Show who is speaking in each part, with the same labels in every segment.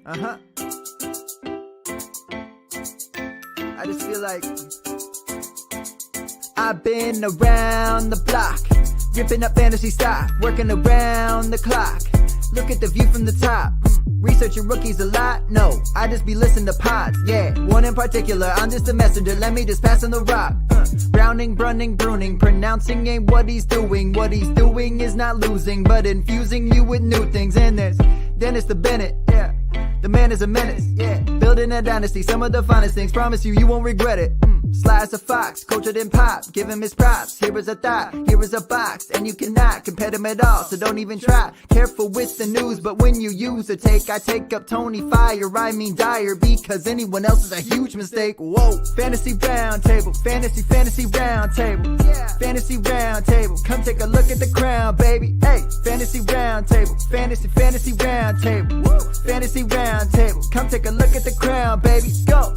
Speaker 1: I just feel like I've been around the block, ripping up fantasy stock, working around the clock. Look at the view from the top. Researching rookies a lot? No, I just be listening to pods. Yeah, one in particular, I'm just a messenger. Let me just pass on the rock. Browning, brunning, pruning, pronouncing ain't what he's doing. What he's doing is not losing, but infusing you with new things. And there's Dennis the Bennett, yeah. The man is a menace, yeah. Building a dynasty, some of the finest things. Promise you, you won't regret it. Sly as a fox, cultured in pop. Give him his props. Here is a thought, here is a box. And you cannot compare them at all, so don't even try. Careful with the news, but when you use a take, I take up Tony Fire. I mean Dyer, because anyone else is a huge mistake. Whoa, fantasy round table, fantasy round table. Fantasy round table, come take a look at the crown, baby. Hey, fantasy round table, fantasy round table. Woo. Fantasy round table, come take a look at the crown, baby. Go.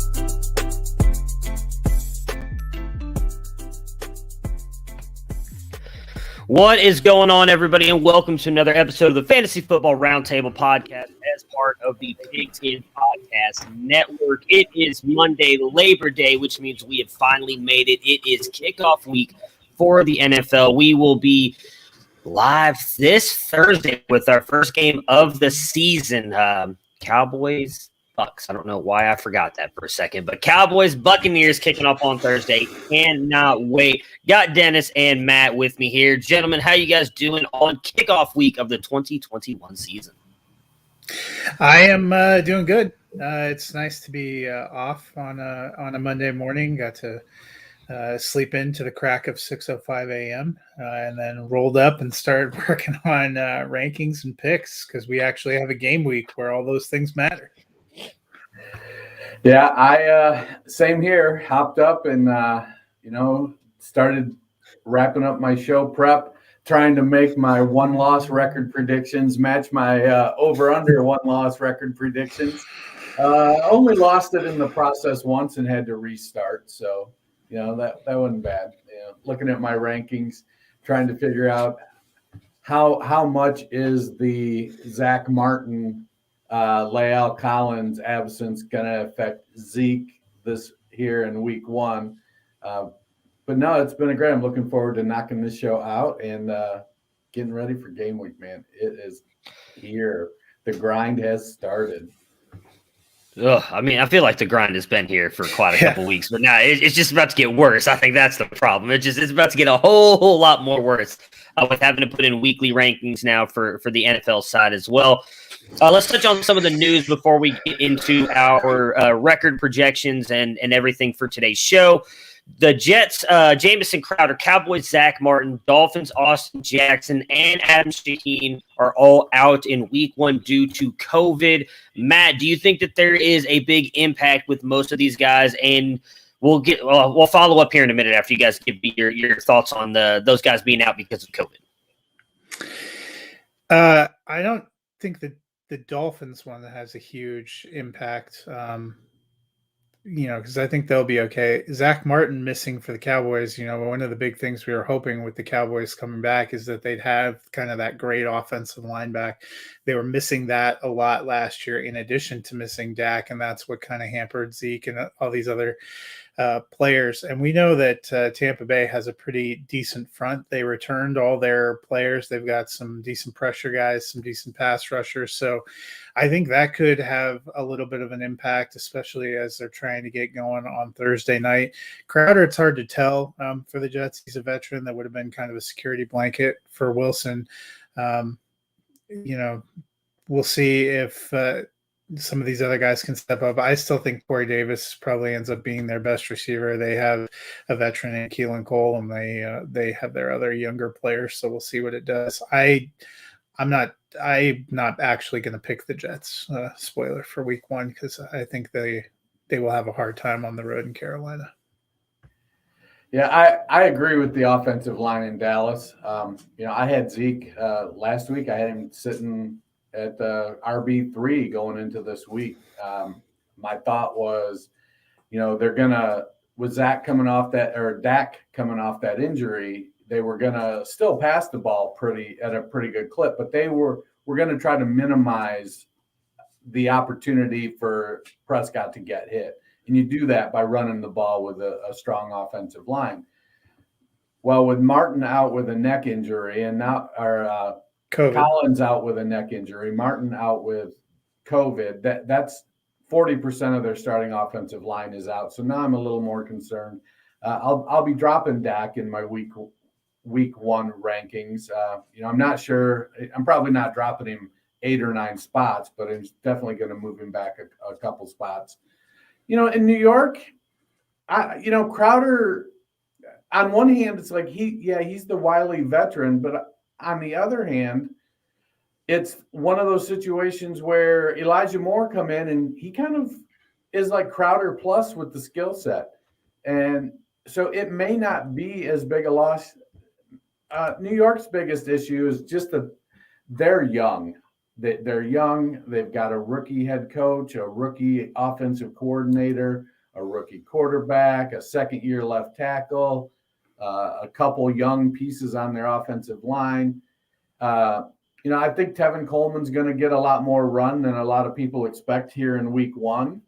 Speaker 2: What is going on, everybody, and welcome to another episode of the Fantasy Football Roundtable Podcast as part of the Pigs In Podcast Network. It is Monday, Labor Day, which means we have finally made it. It is kickoff week for the NFL. We will be live this Thursday with our first game of the season. Cowboys, Bucks. I don't know why I forgot that for a second, but Cowboys, Buccaneers kicking off on Thursday. Cannot wait. Got Dennis and Matt with me here. Gentlemen, how you guys doing on kickoff week of the 2021 season?
Speaker 3: I am doing good. It's nice to be off on a Monday morning. Got to sleep into the crack of 6:05 a.m. And then rolled up and started working on rankings and picks because we actually have a game week where all those things matter.
Speaker 4: Yeah, I same here. Hopped up and started wrapping up my show prep, trying to make my one-loss record predictions match my over/under one-loss record predictions. Only lost it in the process once and had to restart. So, that wasn't bad. Looking at my rankings, trying to figure out how much is the Zach Martin La'el Collins absence going to affect Zeke this here in week one. But no, it's been great. I'm looking forward to knocking this show out and getting ready for game week, man. It is here. The grind has started.
Speaker 2: Ugh, I mean, I feel like the grind has been here for quite a couple weeks, but now it's just about to get worse. I think that's the problem. It's about to get a whole lot more worse with having to put in weekly rankings now for the NFL side as well. Let's touch on some of the news before we get into our record projections and everything for today's show. The Jets, Jamison Crowder, Cowboys, Zach Martin, Dolphins, Austin Jackson, and Adam Shaheen are all out in week one due to COVID. Matt, do you think that there is a big impact with most of these guys? And we'll follow up here in a minute after you guys give me your thoughts on those guys being out because of COVID.
Speaker 3: I don't think that the Dolphins one that has a huge impact. Because I think they'll be okay. Zach Martin missing for the Cowboys, one of the big things we were hoping with the Cowboys coming back is that they'd have kind of that great offensive line back. They were missing that a lot last year in addition to missing Dak, and that's what kind of hampered Zeke and all these other players. And we know that Tampa Bay has a pretty decent front. They returned all their players. They've got some decent pressure guys, some decent pass rushers. So I think that could have a little bit of an impact, especially as they're trying to get going on Thursday night. Crowder, it's hard to tell for the Jets. He's a veteran that would have been kind of a security blanket for Wilson. We'll see if some of these other guys can step up. I still think Corey Davis probably ends up being their best receiver. They have a veteran in Keelan Cole, and they have their other younger players, so we'll see what it does. I'm not actually going to pick the Jets, spoiler for week one, because I think they will have a hard time on the road in Carolina.
Speaker 4: Yeah, I agree with the offensive line in Dallas. I had Zeke last week. I had him sitting at the RB3 going into this week. My thought was, they're going to, with Zach coming off that, or Dak coming off that injury, they were going to still pass the ball at a pretty good clip, but we're going to try to minimize the opportunity for Prescott to get hit. And you do that by running the ball with a strong offensive line. Well, with Martin out with a neck injury and now Collins out with a neck injury, Martin out with COVID, that's 40% of their starting offensive line is out. So now I'm a little more concerned. I'll be dropping Dak in my week one rankings. I'm not sure. I'm probably not dropping him 8 or 9 spots, but I'm definitely going to move him back a couple spots. In New York, Crowder, on one hand, it's like he's the wily veteran, but on the other hand, it's one of those situations where Elijah Moore come in and he kind of is like Crowder plus with the skill set. And so it may not be as big a loss. New York's biggest issue is just that they're young. They're young. They've got a rookie head coach, a rookie offensive coordinator, a rookie quarterback, a second-year left tackle, a couple young pieces on their offensive line. I think Tevin Coleman's going to get a lot more run than a lot of people expect here in week one.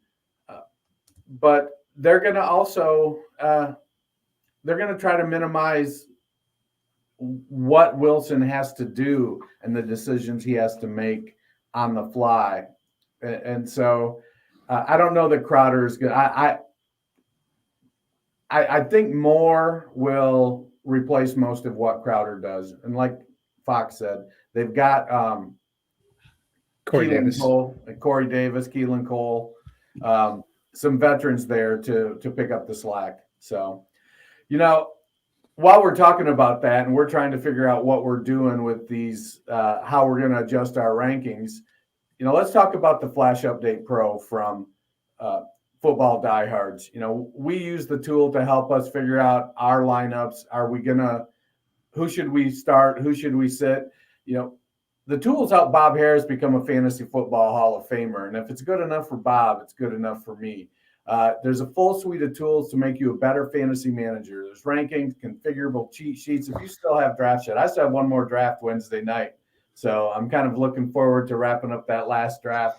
Speaker 4: But they're going to also they're going to try to minimize what Wilson has to do and the decisions he has to make on the fly. And so I don't know that Crowder is good. I think Moore will replace most of what Crowder does. And like Fox said, they've got Corey Davis, Keelan Cole, some veterans there to pick up the slack. So, while we're talking about that and we're trying to figure out what we're doing with these, how we're going to adjust our rankings, let's talk about the Flash Update Pro from Football Diehards. We use the tool to help us figure out our lineups. Who should we start? Who should we sit? The tools help Bob Harris become a fantasy football Hall of Famer. And if it's good enough for Bob, it's good enough for me. There's a full suite of tools to make you a better fantasy manager. There's rankings, configurable cheat sheets. If you still have draft yet, I still have one more draft Wednesday night. So I'm kind of looking forward to wrapping up that last draft.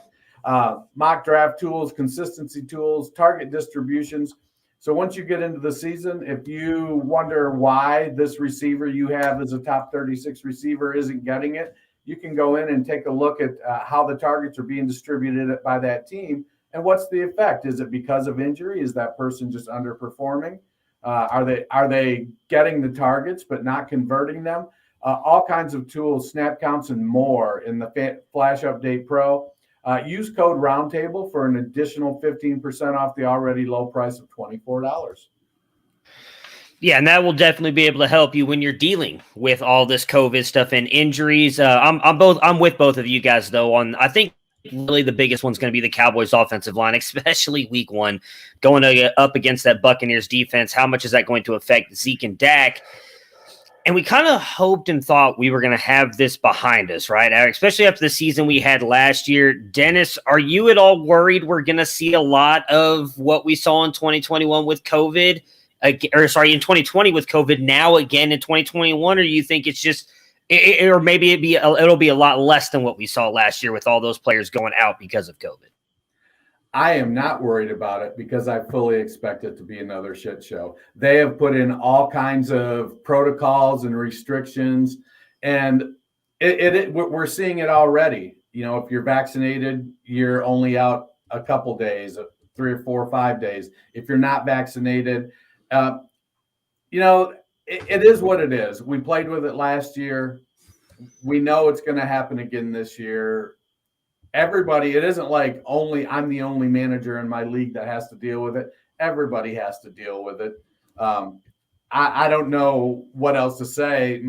Speaker 4: Mock draft tools, consistency tools, target distributions. So once you get into the season, if you wonder why this receiver you have as a top 36 receiver isn't getting it, you can go in and take a look at how the targets are being distributed by that team. And what's the effect? Is it because of injury? Is that person just underperforming? Are they getting the targets but not converting them? All kinds of tools, snap counts, and more in the Flash Update Pro. Use code Roundtable for an additional 15% off the already low price of $24.
Speaker 2: Yeah, and that will definitely be able to help you when you're dealing with all this COVID stuff and injuries. I'm with both of you guys though. I think really the biggest one's going to be the Cowboys' offensive line, especially week one, going up against that Buccaneers defense. How much is that going to affect Zeke and Dak? And we kind of hoped and thought we were going to have this behind us, right? Especially after the season we had last year. Dennis, are you at all worried we're going to see a lot of what we saw in 2021 with COVID? In 2020 with COVID, now again in 2021? Or you think it's just, or maybe it'll be a lot less than what we saw last year with all those players going out because of COVID?
Speaker 4: I am not worried about it because I fully expect it to be another shit show. They have put in all kinds of protocols and restrictions, and we're seeing it already. If you're vaccinated, you're only out a couple days, 3 or 4 or 5 days. If you're not vaccinated, it is what it is. We played with it last year. We know it's going to happen again this year. Everybody, it isn't like I'm the only manager in my league that has to deal with it. Everybody has to deal with it. I don't know what else to say.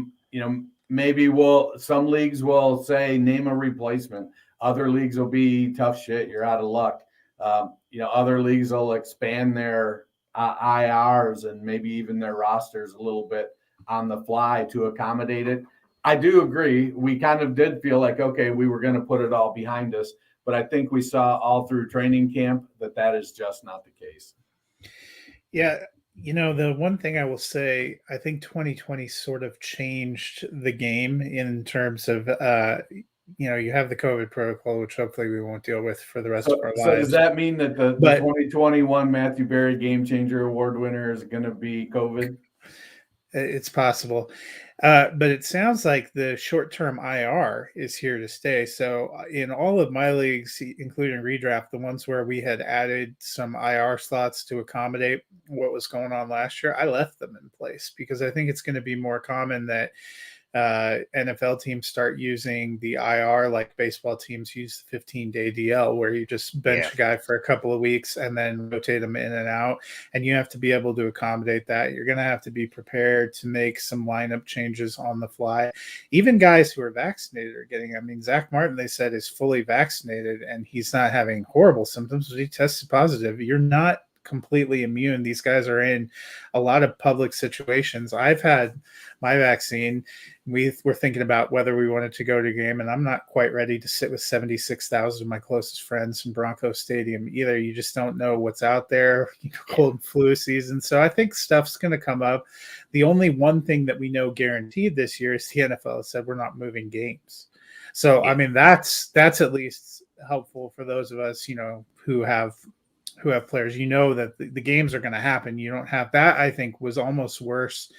Speaker 4: Maybe some leagues will say name a replacement. Other leagues will be tough shit. You're out of luck. Other leagues will expand their IRs and maybe even their rosters a little bit on the fly to accommodate it. I do agree. We kind of did feel like, okay, we were going to put it all behind us, but I think we saw all through training camp that is just not the case.
Speaker 3: Yeah. The one thing I will say, I think 2020 sort of changed the game in terms of, you have the COVID protocol, which hopefully we won't deal with for the rest of our lives.
Speaker 4: So does that mean that the 2021 Matthew Berry Game Changer Award winner is going to be COVID?
Speaker 3: It's possible. But it sounds like the short-term IR is here to stay. So in all of my leagues, including redraft, the ones where we had added some IR slots to accommodate what was going on last year, I left them in place because I think it's going to be more common that NFL teams start using the IR like baseball teams use the 15-day DL, where you just bench a guy for a couple of weeks and then rotate them in and out. And you have to be able to accommodate that. You're going to have to be prepared to make some lineup changes on the fly. Even guys who are vaccinated are getting, Zach Martin, they said, is fully vaccinated and he's not having horrible symptoms, but he tested positive. You're not completely immune. These guys are in a lot of public situations. I've had my vaccine. We were thinking about whether we wanted to go to a game, and I'm not quite ready to sit with 76,000 of my closest friends in Broncos Stadium either. You just don't know what's out there, cold and flu season. So I think stuff's going to come up. The only one thing that we know guaranteed this year is the NFL said we're not moving games. So, that's at least helpful for those of us, who have players, that the games are going to happen. You don't have that. I think was almost worse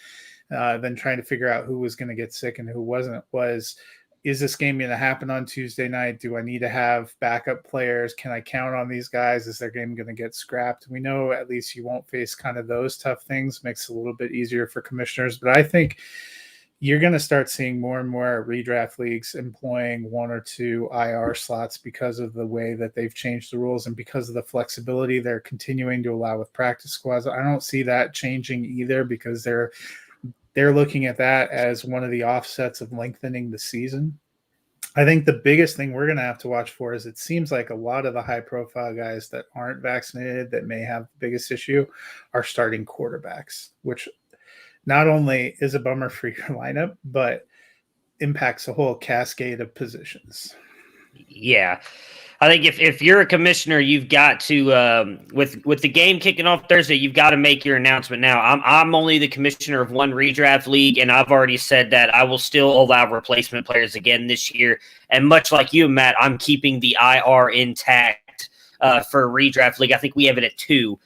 Speaker 3: than trying to figure out who was going to get sick and who wasn't. Is this game going to happen on Tuesday night? Do I need to have backup players? Can I count on these guys? Is their game going to get scrapped? We know at least you won't face kind of those tough things. Makes it a little bit easier for commissioners. But I think you're going to start seeing more and more redraft leagues employing one or two IR slots because of the way that they've changed the rules and because of the flexibility they're continuing to allow with practice squads. I don't see that changing either because they're looking at that as one of the offsets of lengthening the season. I think the biggest thing we're going to have to watch for is it seems like a lot of the high-profile guys that aren't vaccinated that may have the biggest issue are starting quarterbacks, which not only is a bummer for your lineup, but impacts a whole cascade of positions.
Speaker 2: Yeah. I think if you're a commissioner, you've got to with the game kicking off Thursday, you've got to make your announcement now. I'm only the commissioner of one redraft league, and I've already said that I will still allow replacement players again this year. And much like you, Matt, I'm keeping the IR intact for a redraft league. I think we have it at 2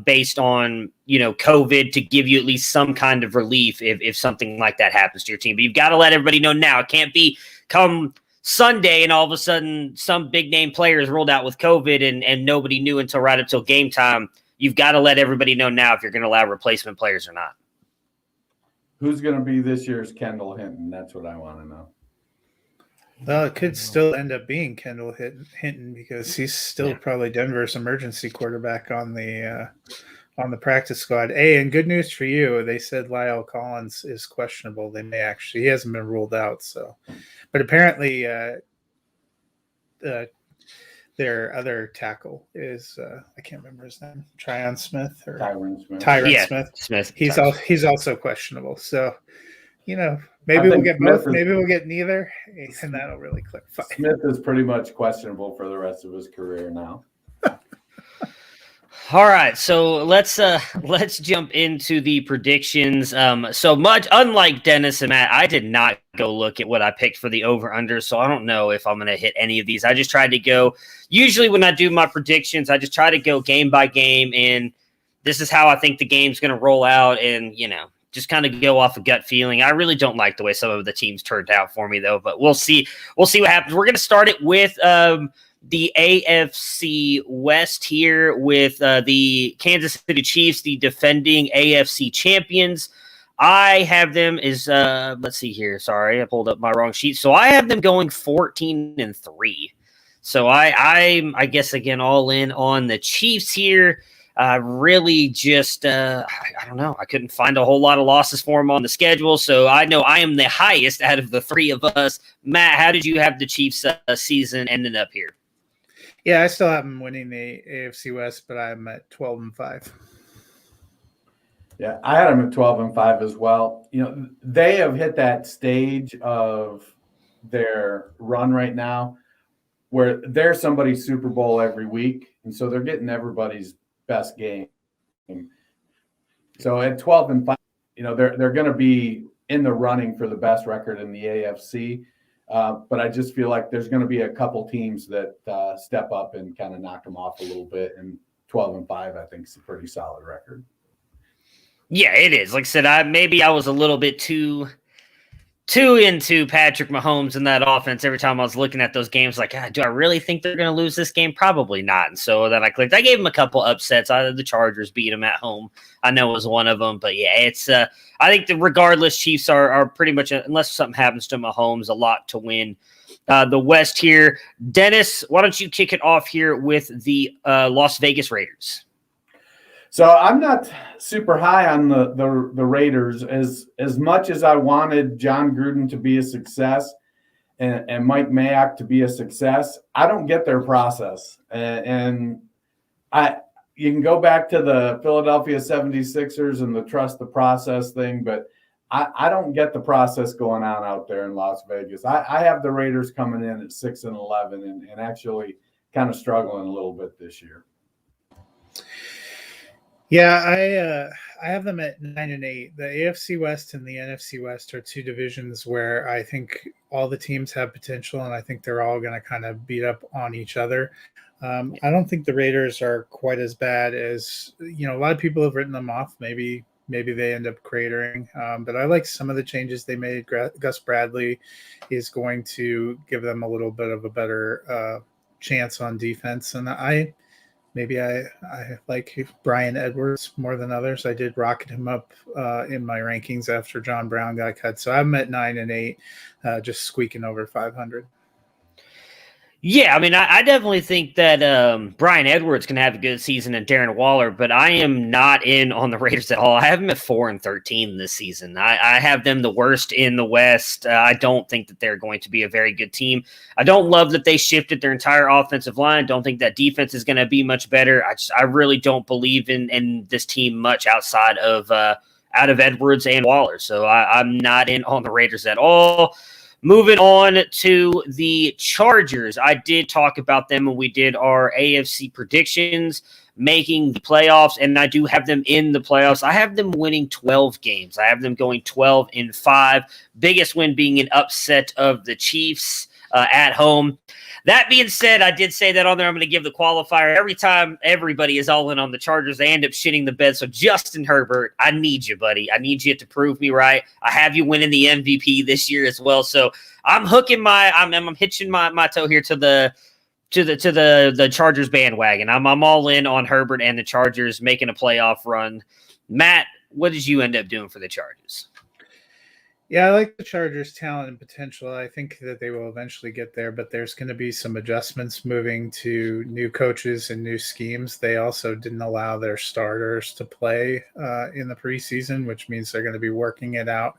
Speaker 2: based on COVID to give you at least some kind of relief if something like that happens to your team. But you've got to let everybody know now. It can't be come Sunday and all of a sudden some big name player is ruled out with COVID and nobody knew until right up till game time. You've got to let everybody know now if you're going to allow replacement players or not.
Speaker 4: Who's going to be this year's Kendall Hinton? That's what I want to know.
Speaker 3: Well, it could still end up being Kendall Hinton because he's still probably Denver's emergency quarterback on the practice squad. And good news for you, they said Lyle Collins is questionable. He hasn't been ruled out. So, but apparently their other tackle is I can't remember his name, Tyron Smith. Smith. He's also questionable. So, maybe we'll get both. Maybe we'll get neither, and that'll really clarify.
Speaker 4: Smith is pretty much questionable for the rest of his career now.
Speaker 2: All right, so let's jump into the predictions. So much unlike Dennis and Matt, I did not go look at what I picked for the over/under, so I don't know if I'm going to hit any of these. I just tried to go. Usually, when I do my predictions, I just try to go game by game, and this is how I think the game's going to roll out, and just kind of go off a gut feeling. I really don't like the way some of the teams turned out for me, though. But we'll see. We'll see what happens. We're going to start it with the AFC West here with the Kansas City Chiefs, the defending AFC champions. I have them as let's see here. Sorry, I pulled up my wrong sheet. So I have them going 14-3. So I guess again all in on the Chiefs here. Really just I don't know. I couldn't find a whole lot of losses for them on the schedule. So I know I am the highest out of the three of us. Matt, how did you have the Chiefs season ending up here?
Speaker 3: Yeah, I still have them winning the AFC West, but I'm at 12-5.
Speaker 4: Yeah, I had them at 12-5 as well. They have hit that stage of their run right now where they're somebody's Super Bowl every week, and so they're getting everybody's best game. So at 12-5, they're going to be in the running for the best record in the AFC. But I just feel like there's going to be a couple teams that step up and kind of knock them off a little bit. And 12-5, I think, is a pretty solid record.
Speaker 2: Yeah, it is. Like I said, I was a little bit too into Patrick Mahomes and that offense. Every time I was looking at those games, like, do I really think they're going to lose this game? Probably not. And so then I clicked. I gave him a couple upsets. The Chargers beat him at home. I know it was one of them, but yeah, it's. I think that regardless, Chiefs are pretty much, unless something happens to Mahomes, a lot to win. The West here, Dennis. Why don't you kick it off here with the Las Vegas Raiders?
Speaker 4: So I'm not super high on the Raiders as much as I wanted John Gruden to be a success and Mike Mayock to be a success. I don't get their process. And you can go back to the Philadelphia 76ers and the trust the process thing, but I don't get the process going on out there in Las Vegas. I have the Raiders coming in at 6-11 and actually kind of struggling a little bit this year.
Speaker 3: Yeah, I have them at 9-8. The AFC West and the NFC West are two divisions where I think all the teams have potential, and I think they're all going to kind of beat up on each other. I don't think the Raiders are quite as bad as, a lot of people have written them off. Maybe they end up cratering. But I like some of the changes they made. Gus Bradley is going to give them a little bit of a better chance on defense, and I like Brian Edwards more than others. I did rocket him up in my rankings after John Brown got cut. So I'm at 9-8, just squeaking over 500.
Speaker 2: Yeah, I mean, I definitely think that Brian Edwards can have a good season and Darren Waller, but I am not in on the Raiders at all. I have them at 4-13 this season. I have them the worst in the West. I don't think that they're going to be a very good team. I don't love that they shifted their entire offensive line. Don't think that defense is going to be much better. I really don't believe in this team much outside of Edwards and Waller. So I'm not in on the Raiders at all. Moving on to the Chargers. I did talk about them when we did our AFC predictions, making the playoffs, and I do have them in the playoffs. I have them winning 12 games. I have them going 12-5. Biggest win being an upset of the Chiefs at home. That being said, I did say that on there. I'm going to give the qualifier. Every time everybody is all in on the Chargers, they end up shitting the bed. So Justin Herbert, I need you, buddy. I need you to prove me right. I have you winning the MVP this year as well. So I'm I'm hitching my toe here to the Chargers bandwagon. I'm all in on Herbert and the Chargers making a playoff run. Matt, what did you end up doing for the Chargers?
Speaker 3: Yeah, I like the Chargers' talent and potential. I think that they will eventually get there, but there's going to be some adjustments moving to new coaches and new schemes. They also didn't allow their starters to play in the preseason, which means they're going to be working it out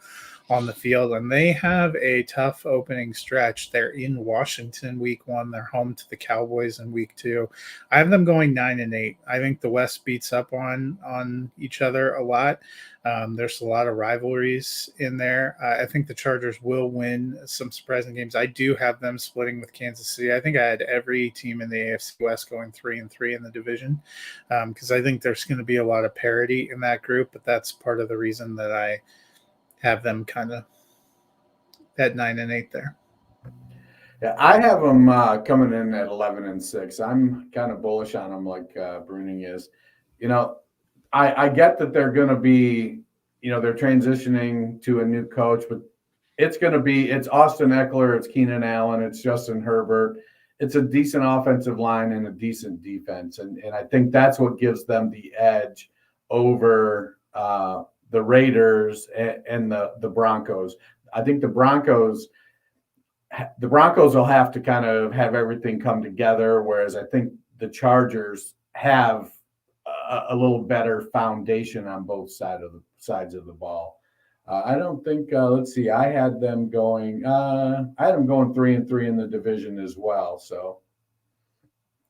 Speaker 3: on the field. And they have a tough opening stretch. They're in Washington week 1. They're home to the Cowboys in week 2. I have them going 9-8. I think the West beats up on each other a lot. There's a lot of rivalries in there. I think the Chargers will win some surprising games. I do have them splitting with Kansas City. I think I had every team in the AFC West going 3-3 in the division because I think there's going to be a lot of parity in that group, but that's part of the reason that I have them kind of at 9-8 there.
Speaker 4: Yeah, I have them coming in at 11-6. I'm kind of bullish on them, like Bruning is. I get that they're going to be, they're transitioning to a new coach, but it's Austin Eckler, it's Keenan Allen, it's Justin Herbert. It's a decent offensive line and a decent defense. And I think that's what gives them the edge over the Raiders and the Broncos. I think the Broncos will have to kind of have everything come together, whereas I think the Chargers have a little better foundation on both sides of the ball. I don't think. Let's see. I had them going 3-3 in the division as well. So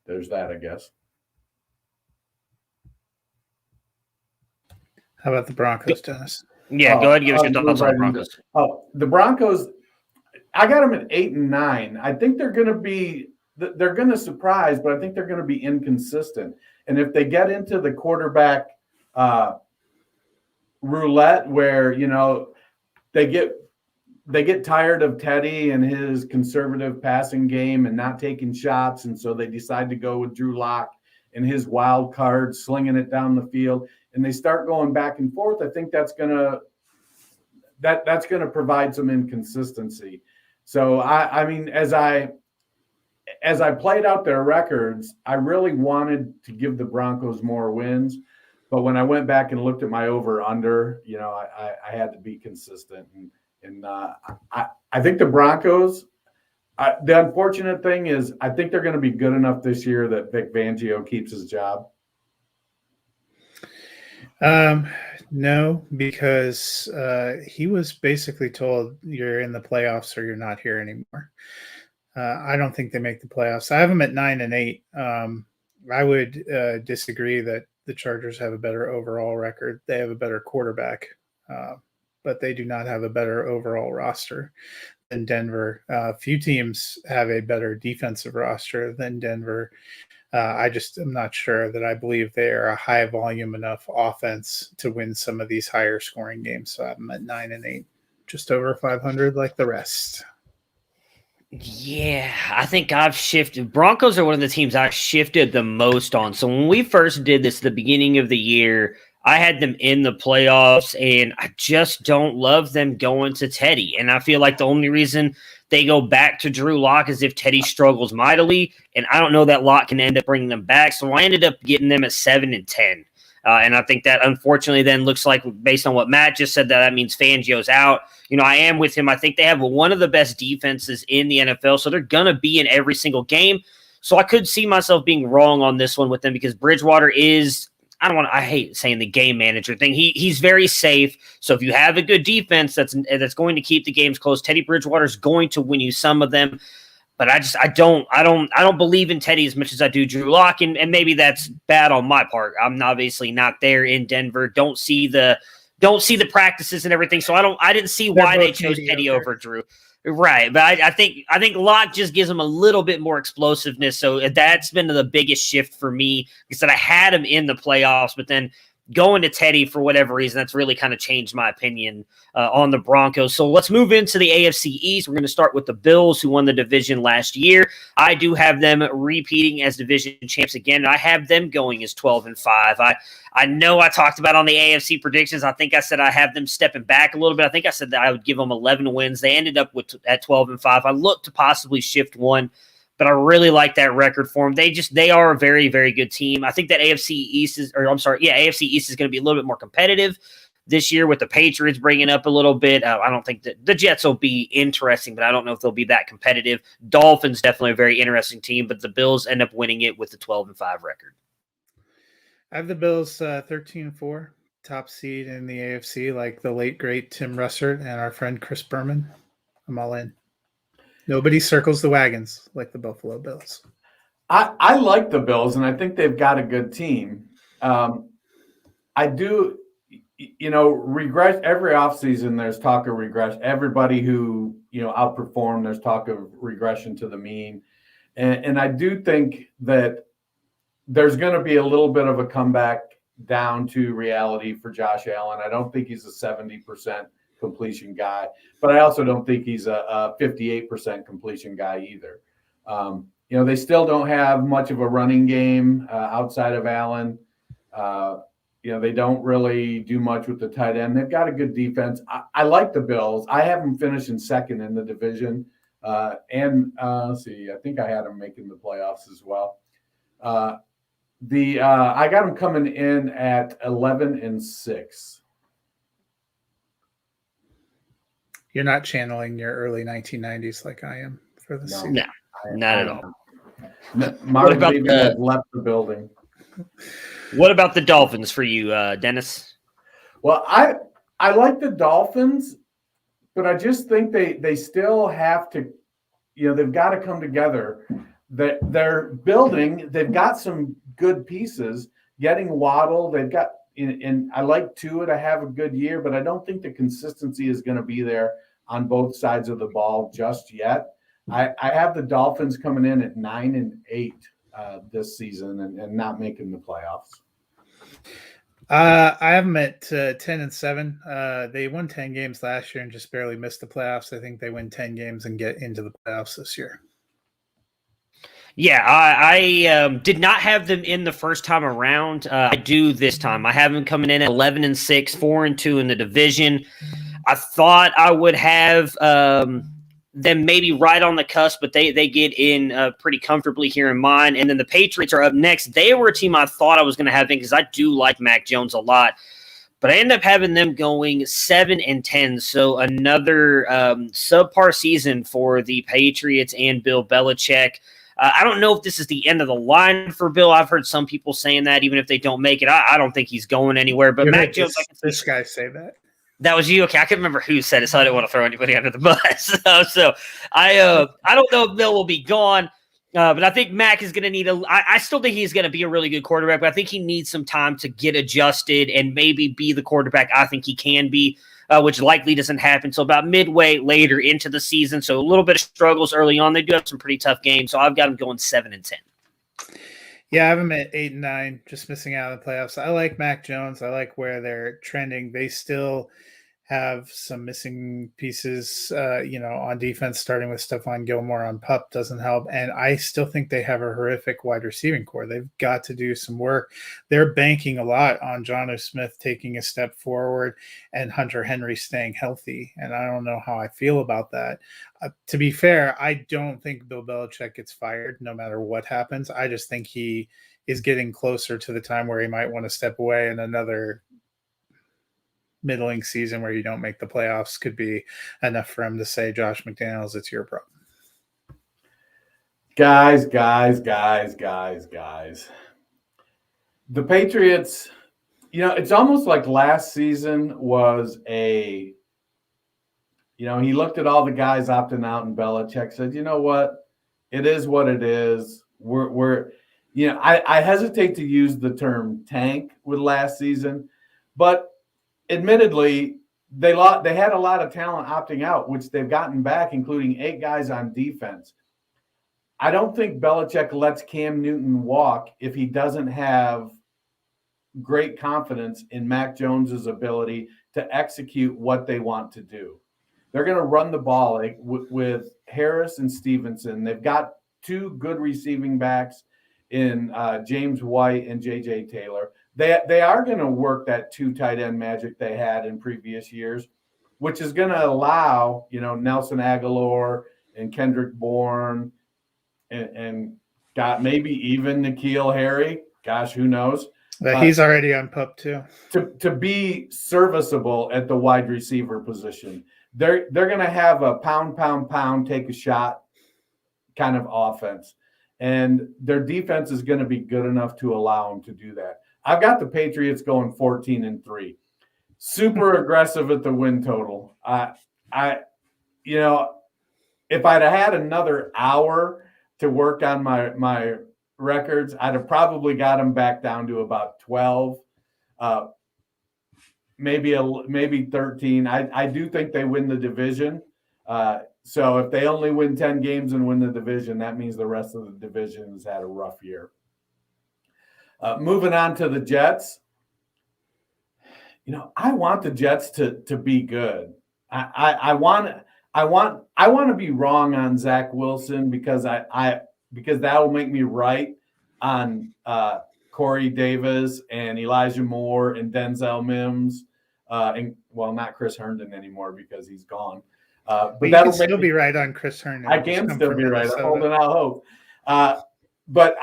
Speaker 4: there's that, I guess.
Speaker 3: How about the Broncos, Dennis?
Speaker 2: Yeah, go ahead and give us your thoughts on the Broncos.
Speaker 4: The Broncos. I got them at 8-9. I think they're going to surprise, but I think they're going to be inconsistent. And if they get into the quarterback roulette where, they get they get tired of Teddy and his conservative passing game and not taking shots, and so they decide to go with Drew Lock and his wild card, slinging it down the field, and they start going back and forth. I think that's gonna provide some inconsistency. So I mean, as I played out their records, I really wanted to give the Broncos more wins. But when I went back and looked at my over-under, I had to be consistent. And I think the Broncos, the unfortunate thing is I think they're going to be good enough this year that Vic Fangio keeps his job.
Speaker 3: No, because he was basically told you're in the playoffs or you're not here anymore. I don't think they make the playoffs. I have them at 9-8. I would disagree that the Chargers have a better overall record. They have a better quarterback, but they do not have a better overall roster than Denver. Few teams have a better defensive roster than Denver. I just am not sure that I believe they are a high volume enough offense to win some of these higher scoring games. So I'm at 9-8, just over 500 like the rest.
Speaker 2: Yeah, I think I've shifted. Broncos are one of the teams I shifted the most on. So when we first did this at the beginning of the year, I had them in the playoffs, and I just don't love them going to Teddy. And I feel like the only reason they go back to Drew Lock is if Teddy struggles mightily, and I don't know that Lock can end up bringing them back. So I ended up getting them at 7-10. And I think that unfortunately then looks like, based on what Matt just said, that means Fangio's out. I am with him. I think they have one of the best defenses in the NFL, so they're going to be in every single game. So I could see myself being wrong on this one with them because Bridgewater is – I hate saying the game manager thing. He's very safe. So if you have a good defense that's going to keep the games close, Teddy Bridgewater is going to win you some of them. But I don't believe in Teddy as much as I do Drew Lock, and maybe that's bad on my part. I'm obviously not there in Denver. Don't see the practices and everything. So I didn't see why they chose Teddy over Drew. Right. But I think Lock just gives him a little bit more explosiveness. So that's been the biggest shift for me. Because I had him in the playoffs, but then going to Teddy for whatever reason, that's really kind of changed my opinion on the Broncos. So let's move into the AFC East. We're going to start with the Bills, who won the division last year. I do have them repeating as division champs again, and I have them going as 12-5. I know I talked about on the AFC predictions. I think I said I have them stepping back a little bit. I think I said that I would give them 11 wins. They ended up at 12-5. I looked to possibly shift one, but I really like that record for them. They are a very, very good team. I think that AFC East is going to be a little bit more competitive this year with the Patriots bringing up a little bit. I don't think that the Jets will be interesting, but I don't know if they'll be that competitive. Dolphins, definitely a very interesting team, but the Bills end up winning it with the 12-5 record.
Speaker 3: I have the Bills 13-4, top seed in the AFC, like the late, great Tim Russert and our friend Chris Berman. I'm all in. Nobody circles the wagons like the Buffalo Bills.
Speaker 4: I like the Bills, and I think they've got a good team. I do, regress every offseason. There's talk of regression. Everybody who outperformed, there's talk of regression to the mean, and I do think that there's going to be a little bit of a comeback down to reality for Josh Allen. I don't think he's a 70% completion guy, but I also don't think he's a 58% completion guy either. They still don't have much of a running game outside of Allen. They don't really do much with the tight end. They've got a good defense. I like the Bills. I have them finishing second in the division. Let's see, I think I had them making the playoffs as well. I got them coming in at 11-6.
Speaker 3: You're not channeling your early 1990s like I am for the season.
Speaker 2: No, not at all.
Speaker 4: Mark has left the building.
Speaker 2: What about the Dolphins for you, Dennis?
Speaker 4: Well, I like the Dolphins, but I just think they still have to, they've got to come together. They're building. They've got some good pieces. Getting Waddle, they've got. And I like Tua to have a good year, but I don't think the consistency is going to be there on both sides of the ball just yet. I have the Dolphins coming in at 9-8 this season and not making the playoffs.
Speaker 3: I have them at 10-7. They won 10 games last year and just barely missed the playoffs. I think they win 10 games and get into the playoffs this year.
Speaker 2: Yeah, I did not have them in the first time around. I do this time. I have them coming in at 11-6, 4-2 in the division. I thought I would have them maybe right on the cusp, but they get in pretty comfortably here in mine. And then the Patriots are up next. They were a team I thought I was going to have in because I do like Mac Jones a lot. But I end up having them going 7-10, so another subpar season for the Patriots and Bill Belichick. I don't know if this is the end of the line for Bill. I've heard some people saying that even if they don't make it. I don't think he's going anywhere. But Mac Jones,
Speaker 3: this guy say that.
Speaker 2: That was you? Okay, I can't remember who said it, so I didn't want to throw anybody under the bus. So I don't know if Bill will be gone, but I think Mac is going to need I still think he's going to be a really good quarterback, but I think he needs some time to get adjusted and maybe be the quarterback I think he can be, which likely doesn't happen until about midway later into the season. So a little bit of struggles early on. They do have some pretty tough games, so I've got them going 7-10.
Speaker 3: Yeah, I have them at 8-9, just missing out on the playoffs. I like Mac Jones. I like where they're trending. They still have some missing pieces, on defense, starting with Stephon Gilmore on PUP doesn't help. And I still think they have a horrific wide receiving core. They've got to do some work. They're banking a lot on Jonnu Smith taking a step forward and Hunter Henry staying healthy. And I don't know how I feel about that. To be fair, I don't think Bill Belichick gets fired no matter what happens. I just think he is getting closer to the time where he might want to step away, and another middling season where you don't make the playoffs could be enough for him to say, Josh McDaniels, it's your problem.
Speaker 4: Guys. The Patriots, it's almost like last season was he looked at all the guys opting out, and Belichick said, you know what? It is what it is. I hesitate to use the term tank with last season, but admittedly, they had a lot of talent opting out, which they've gotten back, including 8 guys on defense. I don't think Belichick lets Cam Newton walk if he doesn't have great confidence in Mac Jones's ability to execute what they want to do. They're going to run the ball with Harris and Stevenson. They've got 2 good receiving backs in James White and J.J. Taylor. They are going to work that 2 tight end magic they had in previous years, which is going to allow, Nelson Aguilar and Kendrick Bourne and got maybe even N'Keal Harry. Gosh, who knows?
Speaker 3: He's already on PUP too.
Speaker 4: To be serviceable at the wide receiver position. They're going to have a pound, take a shot kind of offense. And their defense is going to be good enough to allow them to do that. I've got the Patriots going 14-3. Super aggressive at the win total. If I'd have had another hour to work on my records, I'd have probably got them back down to about 12, maybe 13. I do think they win the division. So if they only win 10 games and win the division, that means the rest of the division has had a rough year. Moving on to the Jets. I want the Jets to be good. I want to be wrong on Zach Wilson because because that will make me right on Corey Davis and Elijah Moore and Denzel Mims, not Chris Herndon anymore because he's gone.
Speaker 3: But you can still be right on Chris Herndon.
Speaker 4: I can still be right. I'm holding out hope. But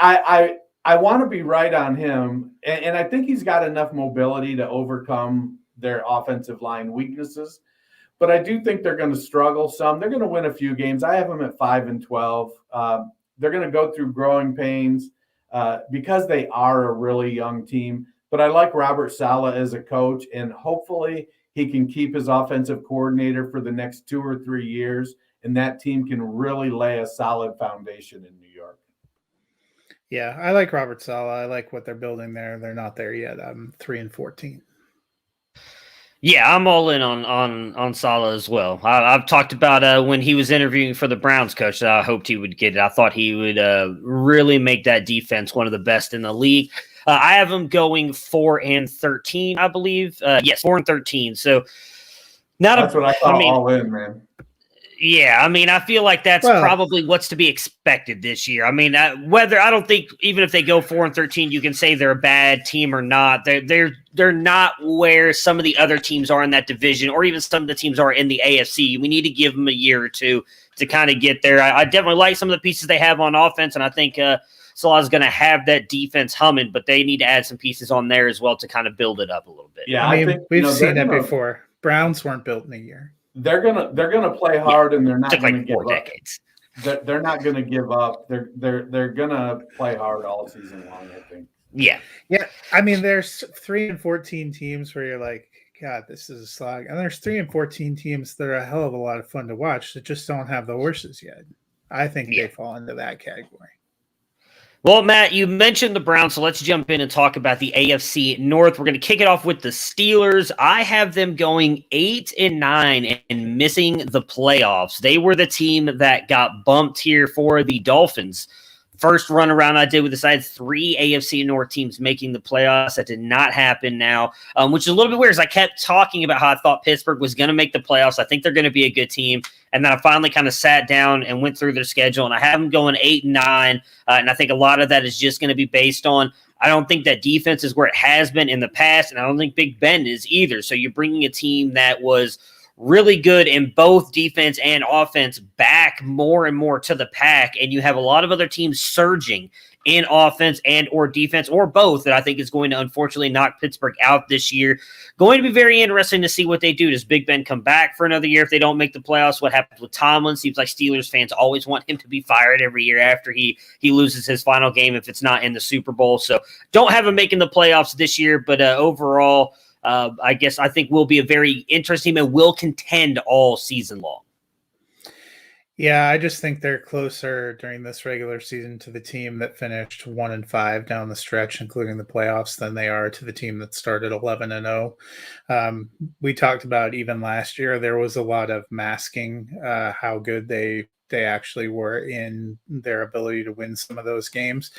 Speaker 4: I want to be right on him, and I think he's got enough mobility to overcome their offensive line weaknesses. But I do think they're going to struggle some. They're going to win a few games. I have them at 5-12. They're going to go through growing pains because they are a really young team. But I like Robert Saleh as a coach, and hopefully he can keep his offensive coordinator for the next 2 or 3 years, and that team can really lay a solid foundation in New York.
Speaker 3: Yeah, I like Robert Saleh. I like what they're building there. They're not there yet. I'm 3-14.
Speaker 2: Yeah, I'm all in on Saleh as well. I've talked about when he was interviewing for the Browns coach that I hoped he would get it. I thought he would really make that defense one of the best in the league. I have them going 4-13, I believe. Yes, 4-13. So
Speaker 4: that's what I thought all in, man.
Speaker 2: Yeah, I mean, I feel like that's probably what's to be expected this year. I mean, I don't think even if they go 4-13, you can say they're a bad team or not. They're not where some of the other teams are in that division, or even some of the teams are in the AFC. We need to give them a year or two to kind of get there. I definitely like some of the pieces they have on offense, and I think Salah's going to have that defense humming, but they need to add some pieces on there as well to kind of build it up a little bit.
Speaker 3: Yeah, I mean, we've seen it before. Browns weren't built in a year.
Speaker 4: They're gonna play hard, and they're not going to give up.
Speaker 2: Decades.
Speaker 4: They're not going to give up. They're going to play hard all season long, I think.
Speaker 2: Yeah.
Speaker 3: I mean, there's 3-14 teams where you're like, God, this is a slog, and there's 3-14 teams that are a hell of a lot of fun to watch that just don't have the horses yet. I think they fall into that category.
Speaker 2: Well, Matt, you mentioned the Browns, so let's jump in and talk about the AFC North. We're going to kick it off with the Steelers. I have them going 8-9 and missing the playoffs. They were the team that got bumped here for the Dolphins. First run around I did, we decided 3 AFC North teams making the playoffs. That did not happen now, which is a little bit weird, as I kept talking about how I thought Pittsburgh was going to make the playoffs. I think they're going to be a good team. And then I finally kind of sat down and went through their schedule, and I have them going 8-9. And I think a lot of that is just going to be based on, I don't think that defense is where it has been in the past, and I don't think Big Ben is either. So you're bringing a team that was really good in both defense and offense back more and more to the pack, and you have a lot of other teams surging in offense and or defense or both that I think is going to unfortunately knock Pittsburgh out this year. Going to be very interesting to see what they do. Does Big Ben come back for another year if they don't make the playoffs? What happens with Tomlin? Seems like Steelers fans always want him to be fired every year after he loses his final game if it's not in the Super Bowl. So don't have him making the playoffs this year, but overall, I think will be a very interesting and will contend all season long.
Speaker 3: Yeah, I just think they're closer during this regular season to the team that finished 1-5 down the stretch, including the playoffs, than they are to the team that started 11-0. We talked about even last year, there was a lot of masking how good they actually were in their ability to win some of those games.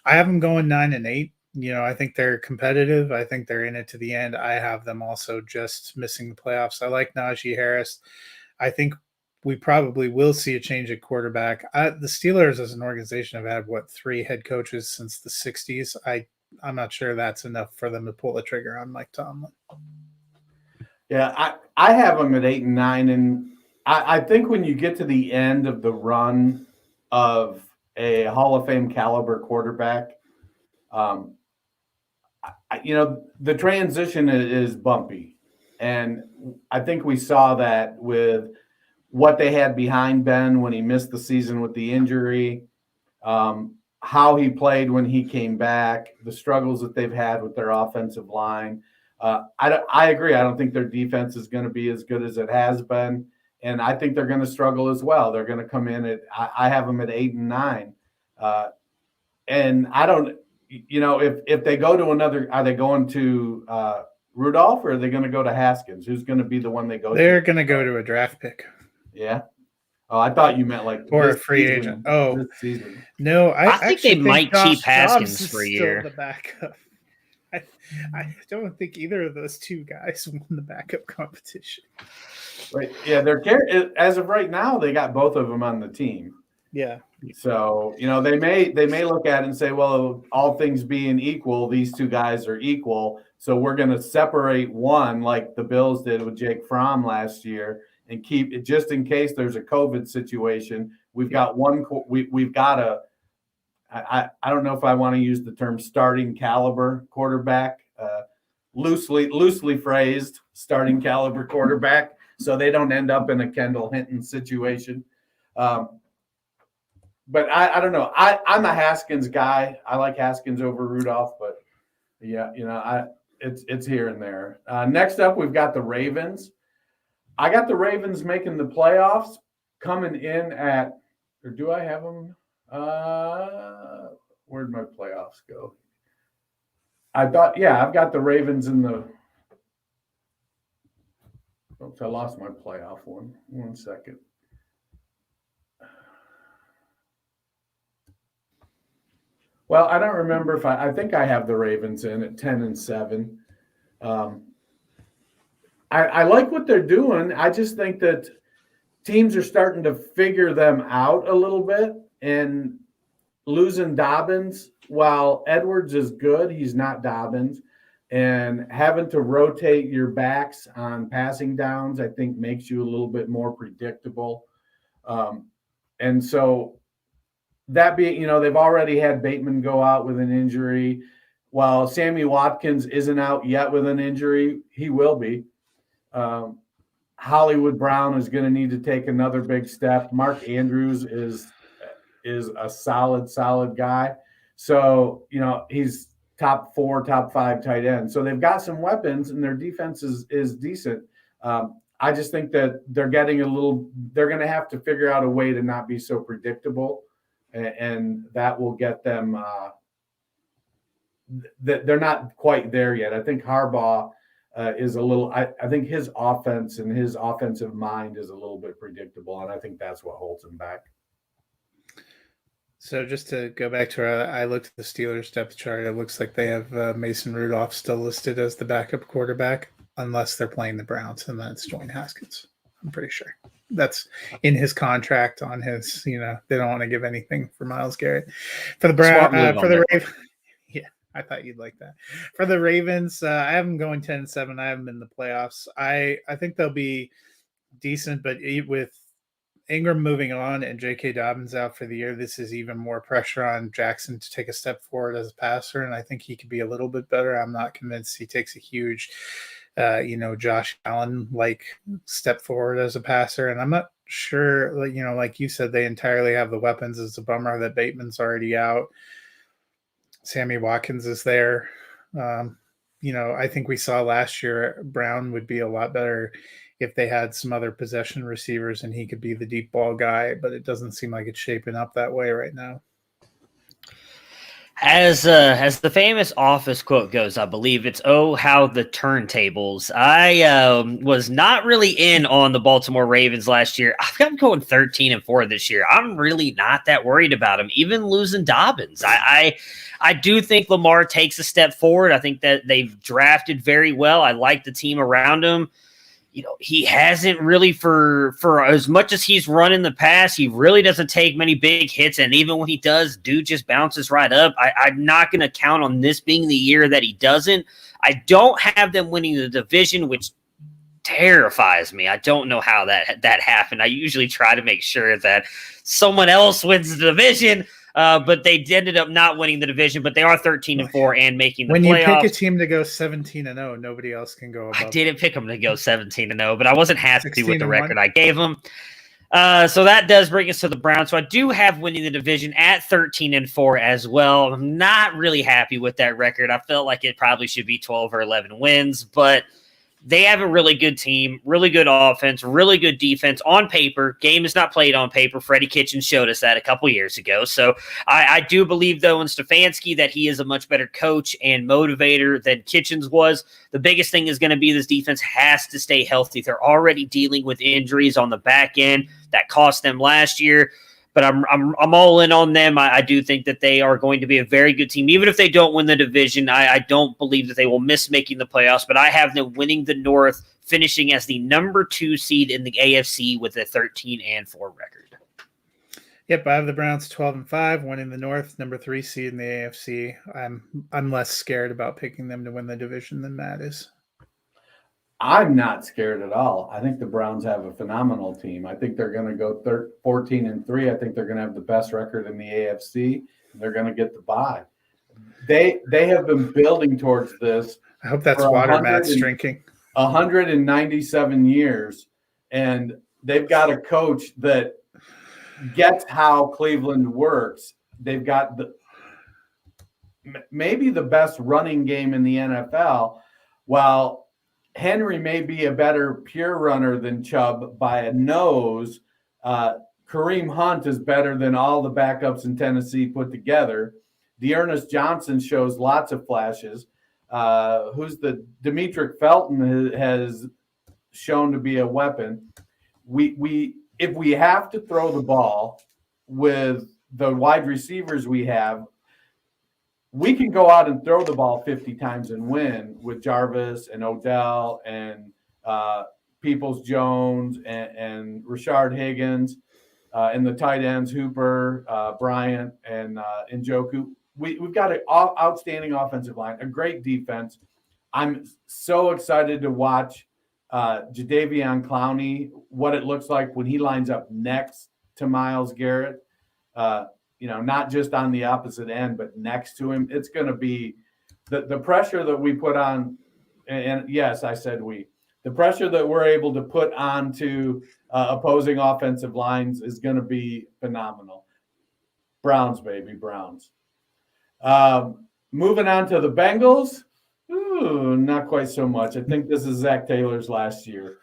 Speaker 3: I have them going 9-8. I think they're competitive. I think they're in it to the end. I have them also just missing the playoffs. I like Najee Harris. I think we probably will see a change at quarterback. The Steelers as an organization have had, 3 head coaches since the 60s. I'm not sure that's enough for them to pull the trigger on Mike Tomlin.
Speaker 4: Yeah, I have them at 8-9. And I think when you get to the end of the run of a Hall of Fame caliber quarterback, the transition is bumpy. And I think we saw that with what they had behind Ben when he missed the season with the injury, how he played when he came back, the struggles that they've had with their offensive line. I agree. I don't think their defense is going to be as good as it has been. And I think they're going to struggle as well. They're going to come in I have them at 8-9. And I don't, if they go to another, are they going to Rudolph, or are they going to go to Haskins? Who's going to be the one they go to?
Speaker 3: They're going to go to a draft pick.
Speaker 4: Yeah. Oh, I thought you meant like
Speaker 3: or a free agent. Oh,
Speaker 4: this season.
Speaker 3: No,
Speaker 2: I think they might keep Haskins for a year.
Speaker 3: The backup. I don't think either of those two guys won the backup competition.
Speaker 4: Right. Yeah, as of right now, they got both of them on the team.
Speaker 3: Yeah.
Speaker 4: So, they may look at it and say, well, all things being equal, these two guys are equal. So we're going to separate one like the Bills did with Jake Fromm last year and keep it just in case there's a COVID situation. We've got we've got I don't know if I want to use the term starting caliber quarterback, loosely phrased starting caliber quarterback, so they don't end up in a Kendall Hinton situation. But I don't know. I'm a Haskins guy. I like Haskins over Rudolph, but yeah, it's here and there. Next up, we've got the Ravens. I got the Ravens making the playoffs, coming in at, or do I have them? Where'd my playoffs go? I've got the Ravens in the. Oops, I lost my playoff one. 1 second. Well, I don't remember if I think I have the Ravens in at 10-7. I like what they're doing. I just think that teams are starting to figure them out a little bit, and losing Dobbins, while Edwards is good, he's not Dobbins. And having to rotate your backs on passing downs, I think, makes you a little bit more predictable. And so that being, they've already had Bateman go out with an injury. While Sammy Watkins isn't out yet with an injury, he will be. Hollywood Brown is going to need to take another big step. Mark Andrews is a solid guy. So, he's top 4, top 5 tight end. So they've got some weapons, and their defense is decent. I just think that they're going to have to figure out a way to not be so predictable, and that will get them they're not quite there yet. I think Harbaugh is a little, I think his offense and his offensive mind is a little bit predictable, and I think that's what holds him back.
Speaker 3: So just to go back to I looked at the Steelers depth chart. It looks like they have Mason Rudolph still listed as the backup quarterback, unless they're playing the Browns, and that's Dwayne Haskins. I'm pretty sure that's in his contract on his. They don't want to give anything for Myles Garrett. For the Browns, for the Ravens. Yeah, I thought you'd like that. For the Ravens, I have them going 10-7. I have them in the playoffs. I think they'll be decent, but with Ingram moving on and J.K. Dobbins out for the year, this is even more pressure on Jackson to take a step forward as a passer, and I think he could be a little bit better. I'm not convinced he takes a huge, Josh Allen-like step forward as a passer, and I'm not sure, like you said, they entirely have the weapons. It's a bummer that Bateman's already out. Sammy Watkins is there. I think we saw last year Brown would be a lot better if they had some other possession receivers and he could be the deep ball guy, but it doesn't seem like it's shaping up that way right now.
Speaker 2: As the famous Office quote goes, I believe it's, "Oh, how the turntables." I was not really in on the Baltimore Ravens last year. I've got them going 13-4 this year. I'm really not that worried about them, even losing Dobbins. I do think Lamar takes a step forward. I think that they've drafted very well. I like the team around him. He hasn't really, for as much as he's run in the past, he really doesn't take many big hits. And even when he does, dude just bounces right up. I'm not going to count on this being the year that he doesn't. I don't have them winning the division, which terrifies me. I don't know how that happened. I usually try to make sure that someone else wins the division. But they ended up not winning the division, but they are 13-4 and making the playoffs. When you
Speaker 3: pick a team to go 17-0, nobody else can go above.
Speaker 2: I didn't pick them to go 17-0, but I wasn't happy with the record I gave them. So that does bring us to the Browns. So I do have winning the division at 13-4 as well. I'm not really happy with that record. I felt like it probably should be 12 or 11 wins, but they have a really good team, really good offense, really good defense on paper. Game is not played on paper. Freddie Kitchens showed us that a couple years ago. So I do believe, though, in Stefanski that he is a much better coach and motivator than Kitchens was. The biggest thing is going to be this defense has to stay healthy. They're already dealing with injuries on the back end that cost them last year. But I'm all in on them. I do think that they are going to be a very good team. Even if they don't win the division, I don't believe that they will miss making the playoffs. But I have them winning the North, finishing as the number 2 seed in the AFC with a 13-4 record.
Speaker 3: Yep, I have the Browns 12-5, winning the North, number 3 seed in the AFC. I'm less scared about picking them to win the division than Matt is.
Speaker 4: I'm not scared at all. I think the Browns have a phenomenal team. I think they're going to go 14-3. I think they're going to have the best record in the AFC. And they're going to get the bye. They have been building towards this.
Speaker 3: I hope that's water Matt's drinking.
Speaker 4: 197 years, and they've got a coach that gets how Cleveland works. They've got maybe the best running game in the NFL. While Henry may be a better pure runner than Chubb by a nose, Kareem Hunt is better than all the backups in Tennessee put together. Dearness Johnson shows lots of flashes. Who's the Demetric Felton has shown to be a weapon. If we have to throw the ball with the wide receivers we have, we can go out and throw the ball 50 times and win with Jarvis and Odell and Peoples-Jones and Rashard Higgins and the tight ends, Hooper, Bryant, and Njoku. We've got an outstanding offensive line, a great defense. I'm so excited to watch Jadeveon Clowney, what it looks like when he lines up next to Myles Garrett. Not just on the opposite end, but next to him. It's going to be the pressure that we put on, and yes, I said the pressure that we're able to put onto opposing offensive lines is going to be phenomenal. Browns, baby, Browns. Moving on to the Bengals. Ooh, not quite so much. I think this is Zach Taylor's last year.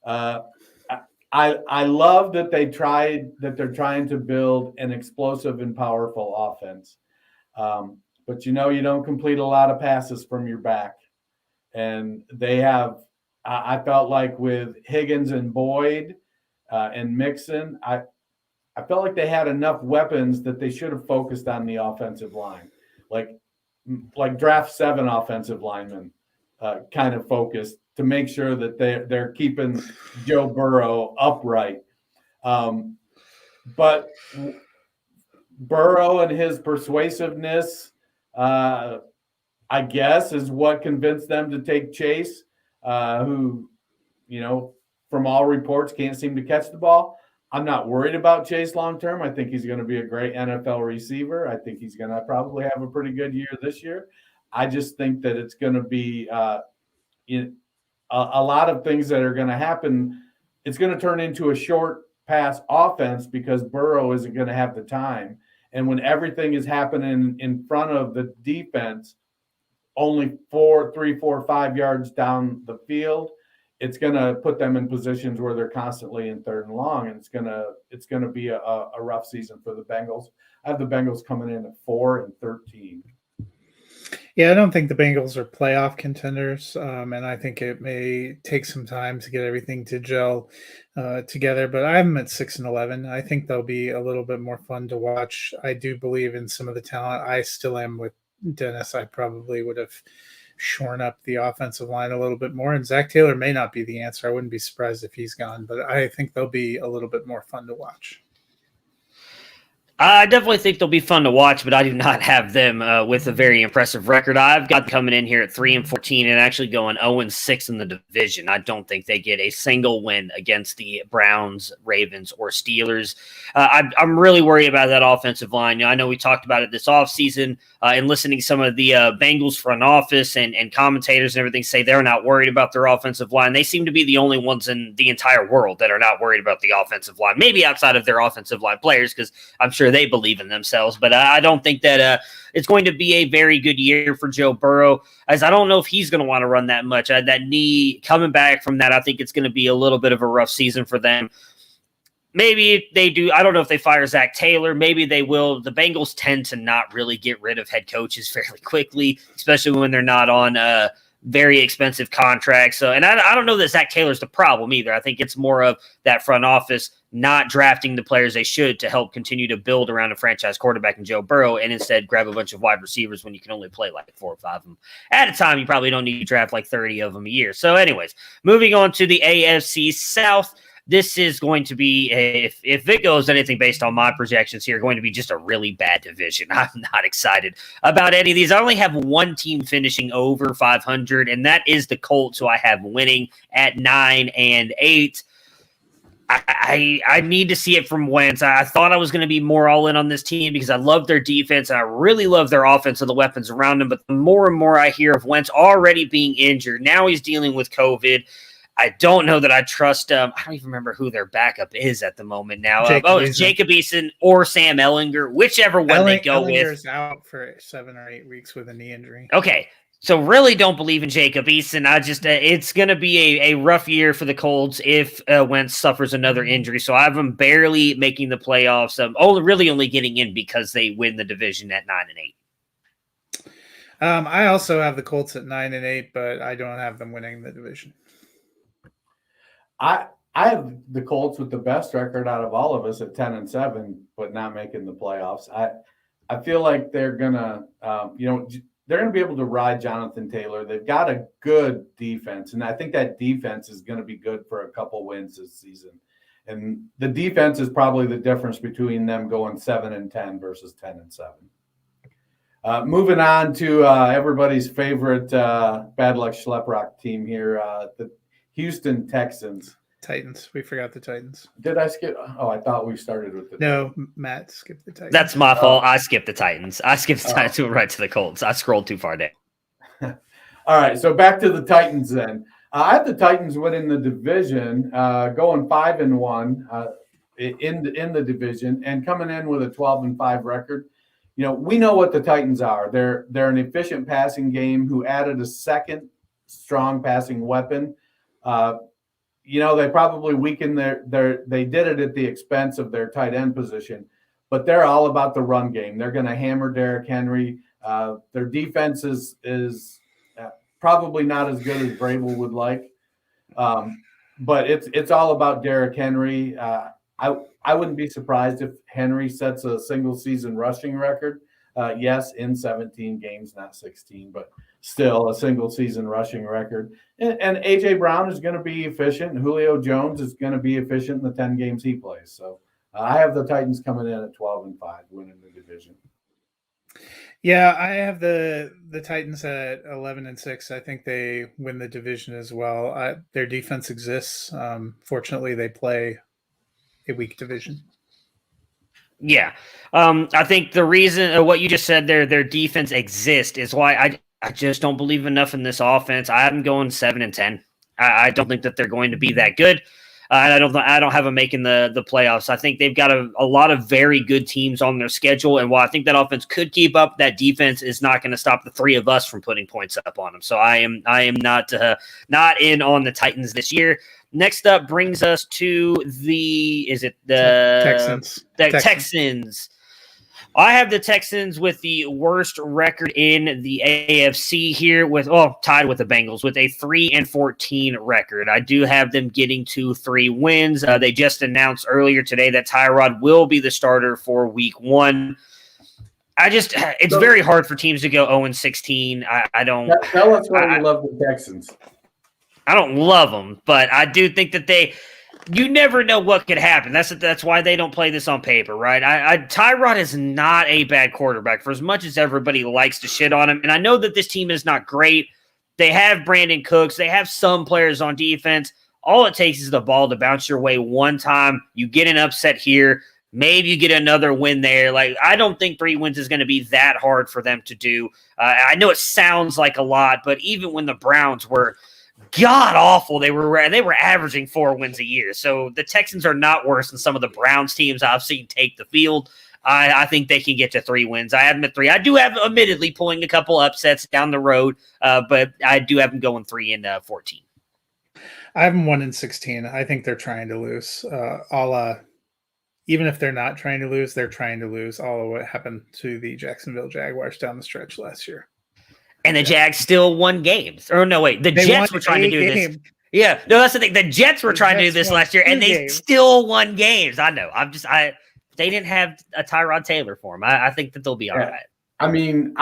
Speaker 4: I love that they're trying to build an explosive and powerful offense. But you don't complete a lot of passes from your back. And they have, I felt like with Higgins and Boyd and Mixon, I felt like they had enough weapons that they should have focused on the offensive line. Like draft 7 offensive linemen kind of focused to make sure that they're keeping Joe Burrow upright. But Burrow and his persuasiveness, I guess, is what convinced them to take Chase, who, from all reports, can't seem to catch the ball. I'm not worried about Chase long-term. I think he's going to be a great NFL receiver. I think he's going to probably have a pretty good year this year. I just think that it's going to be a lot of things that are going to happen. It's going to turn into a short pass offense because Burrow isn't going to have the time. And when everything is happening in front of the defense, only 3, 4, 5 yards down the field, it's going to put them in positions where they're constantly in 3rd and long, and it's going to be a rough season for the Bengals. I have the Bengals coming in at 4-13.
Speaker 3: Yeah, I don't think the Bengals are playoff contenders, and I think it may take some time to get everything to gel together. But I'm at 6-11. I think they'll be a little bit more fun to watch. I do believe in some of the talent. I still am with Dennis. I probably would have shorn up the offensive line a little bit more, and Zach Taylor may not be the answer. I wouldn't be surprised if he's gone, but I think they'll be a little bit more fun to watch.
Speaker 2: I definitely think they'll be fun to watch, but I do not have them with a very impressive record. I've got coming in here at 3-14 and actually going 0-6 in the division. I don't think they get a single win against the Browns, Ravens, or Steelers. I'm really worried about that offensive line. I know we talked about it this offseason and listening to some of the Bengals front office and commentators and everything say they're not worried about their offensive line. They seem to be the only ones in the entire world that are not worried about the offensive line, maybe outside of their offensive line players, because I'm sure they believe in themselves, but I don't think that it's going to be a very good year for Joe Burrow, as I don't know if he's going to want to run that much. That knee coming back from that, I think it's going to be a little bit of a rough season for them. Maybe they do. I don't know if they fire Zach Taylor. Maybe they will. The Bengals tend to not really get rid of head coaches fairly quickly, especially when they're not on very expensive contracts. So, and I don't know that Zach Taylor's the problem either. I think it's more of that front office not drafting the players they should to help continue to build around a franchise quarterback in Joe Burrow, and instead grab a bunch of wide receivers when you can only play like 4 or 5 of them at a time. You probably don't need to draft like 30 of them a year. So anyways, moving on to the AFC South. This is going to be, if it goes anything based on my projections here, going to be just a really bad division. I'm not excited about any of these. I only have one team finishing over 500, and that is the Colts, who I have winning at 9-8. I need to see it from Wentz. I thought I was going to be more all in on this team because I love their defense and I really love their offense and the weapons around them. But the more and more I hear of Wentz already being injured, now he's dealing with COVID. I don't know that I trust I don't even remember who their backup is at the moment now. It's Jacob Eason or Sam Ellinger, whichever one they go with.
Speaker 3: Ellinger's out for 7 or 8 weeks with a knee injury.
Speaker 2: Okay. So really don't believe in Jacob Eason. I just it's going to be a rough year for the Colts if Wentz suffers another injury. So I have them barely making the playoffs. Only getting in because they win the division at 9-8.
Speaker 3: I also have the Colts at 9-8, but I don't have them winning the division.
Speaker 4: I have the Colts with the best record out of all of us at 10-7, but not making the playoffs. I feel like they're gonna, they're gonna be able to ride Jonathan Taylor. They've got a good defense, and I think that defense is going to be good for a couple wins this season. And the defense is probably the difference between them going 7-10 versus 10-7. Moving on to everybody's favorite bad luck schleprock team here, the Houston Texans.
Speaker 3: Titans. We forgot the Titans.
Speaker 4: Did I skip? Oh, I thought we started with the
Speaker 3: No, Matt skipped the Titans.
Speaker 2: That's my fault. I skipped the Titans. I skipped the Titans to right to the Colts. I scrolled too far down.
Speaker 4: All right, so back to the Titans then. I have the Titans winning the division, going 5-1 in the division, and coming in with a 12-5 record. We know what the Titans are. They're an efficient passing game who added a second strong passing weapon. They probably weakened they did it at the expense of their tight end position, but they're all about the run game. They're going to hammer Derrick Henry. Their defense is probably not as good as Vrabel would like, but it's all about Derrick Henry. I wouldn't be surprised if Henry sets a single season rushing record. Yes, in 17 games, not 16, but still a single season rushing record. And A.J. Brown is going to be efficient, and Julio Jones is going to be efficient in the 10 games he plays. So I have the Titans coming in at 12-5, winning the division.
Speaker 3: Yeah, I have the Titans at 11-6. I think they win the division as well. Their defense exists. Fortunately, they play a weak division.
Speaker 2: Yeah. I think the reason what you just said there, their defense exists, is why I just don't believe enough in this offense. I have them going 7-10. I don't think that they're going to be that good. And I don't have them making the playoffs. I think they've got a lot of very good teams on their schedule. And while I think that offense could keep up, that defense is not going to stop the three of us from putting points up on them. So I am not in on the Titans this year. Next up brings us to the
Speaker 3: Texans.
Speaker 2: Texans. I have the Texans with the worst record in the AFC here, tied with the Bengals with a 3-14 record. I do have them getting 2-3 wins. They just announced earlier today that Tyrod will be the starter for Week 1. It's very hard for teams to go 0-16. I don't.
Speaker 4: Tell us why you love the Texans.
Speaker 2: I don't love them, but I do think that you never know what could happen. That's why they don't play this on paper, right? Tyrod is not a bad quarterback for as much as everybody likes to shit on him. And I know that this team is not great. They have Brandon Cooks. They have some players on defense. All it takes is the ball to bounce your way one time. You get an upset here. Maybe you get another win there. I don't think 3 wins is going to be that hard for them to do. I know it sounds like a lot, but even when the Browns were god awful, they were averaging 4 wins a year. So the Texans are not worse than some of the Browns teams I've seen take the field. I think they can get to 3 wins. I have them at 3. I do have, admittedly, pulling a couple upsets down the road, but I do have them going 3-14.
Speaker 3: I have them 1-16. I think they're trying to lose. Even if they're not trying to lose, they're trying to lose. All of what happened to the Jacksonville Jaguars down the stretch last year.
Speaker 2: And the Jags still won games. Or no, wait, the Jets were trying to do this. Yeah, no, that's the thing. The Jets were trying to do this last year, and they still won games. I know. They didn't have a Tyrod Taylor for them. I think that they'll be all right.
Speaker 4: I mean,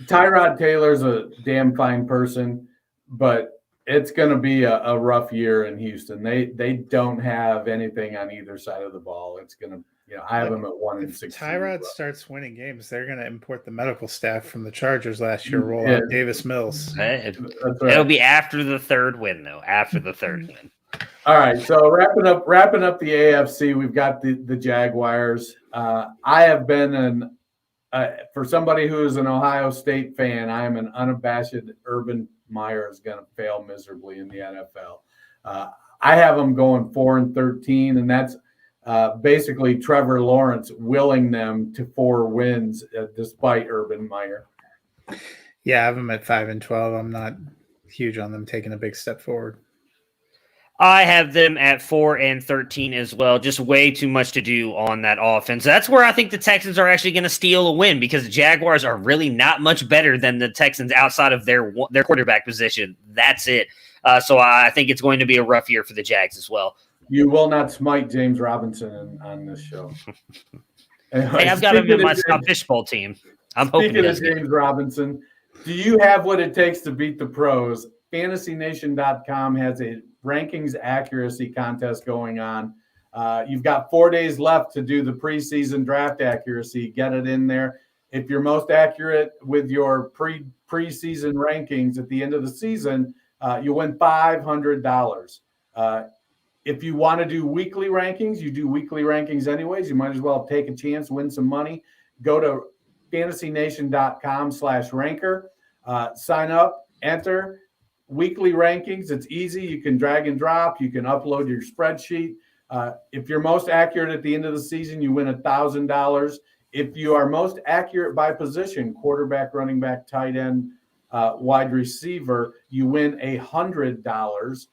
Speaker 4: Tyrod Taylor's a damn fine person, but it's going to be a rough year in Houston. They don't have anything on either side of the ball. It's going to. I have them at 1-16.
Speaker 3: If Tyrod starts winning games, they're going to import the medical staff from the Chargers last year, roll out Davis Mills.
Speaker 2: It'll be after the 3rd win, though. After the 3rd win.
Speaker 4: All right, so wrapping up the AFC, we've got the Jaguars. I have been for somebody who is an Ohio State fan, I am an unabashed Urban Meyer is going to fail miserably in the NFL. I have them going 4-13, and that's basically Trevor Lawrence willing them to 4 wins despite Urban Meyer.
Speaker 3: Yeah, I have them at 5-12. I'm not huge on them taking a big step forward.
Speaker 2: I have them at 4-13 as well. Just way too much to do on that offense. That's where I think the Texans are actually going to steal a win, because the Jaguars are really not much better than the Texans outside of their quarterback position. That's it. So I think it's going to be a rough year for the Jags as well.
Speaker 4: You will not smite James Robinson on this show. Anyway,
Speaker 2: Hey, I've got him in my Scott Fishbowl team. I'm hoping.
Speaker 4: Speaking of James Robinson, do you have what it takes to beat the pros? FantasyNation.com has a rankings accuracy contest going on. You've got 4 days left to do the preseason draft accuracy. Get it in there. If you're most accurate with your preseason rankings at the end of the season, you win $500. If you want to do weekly rankings, you do weekly rankings anyways. You might as well take a chance, win some money. Go to FantasyNation.com/ranker. Sign up, enter weekly rankings. It's easy. You can drag and drop. You can upload your spreadsheet. If you're most accurate at the end of the season, you win $1,000. If you are most accurate by position, quarterback, running back, tight end, wide receiver, you win $100.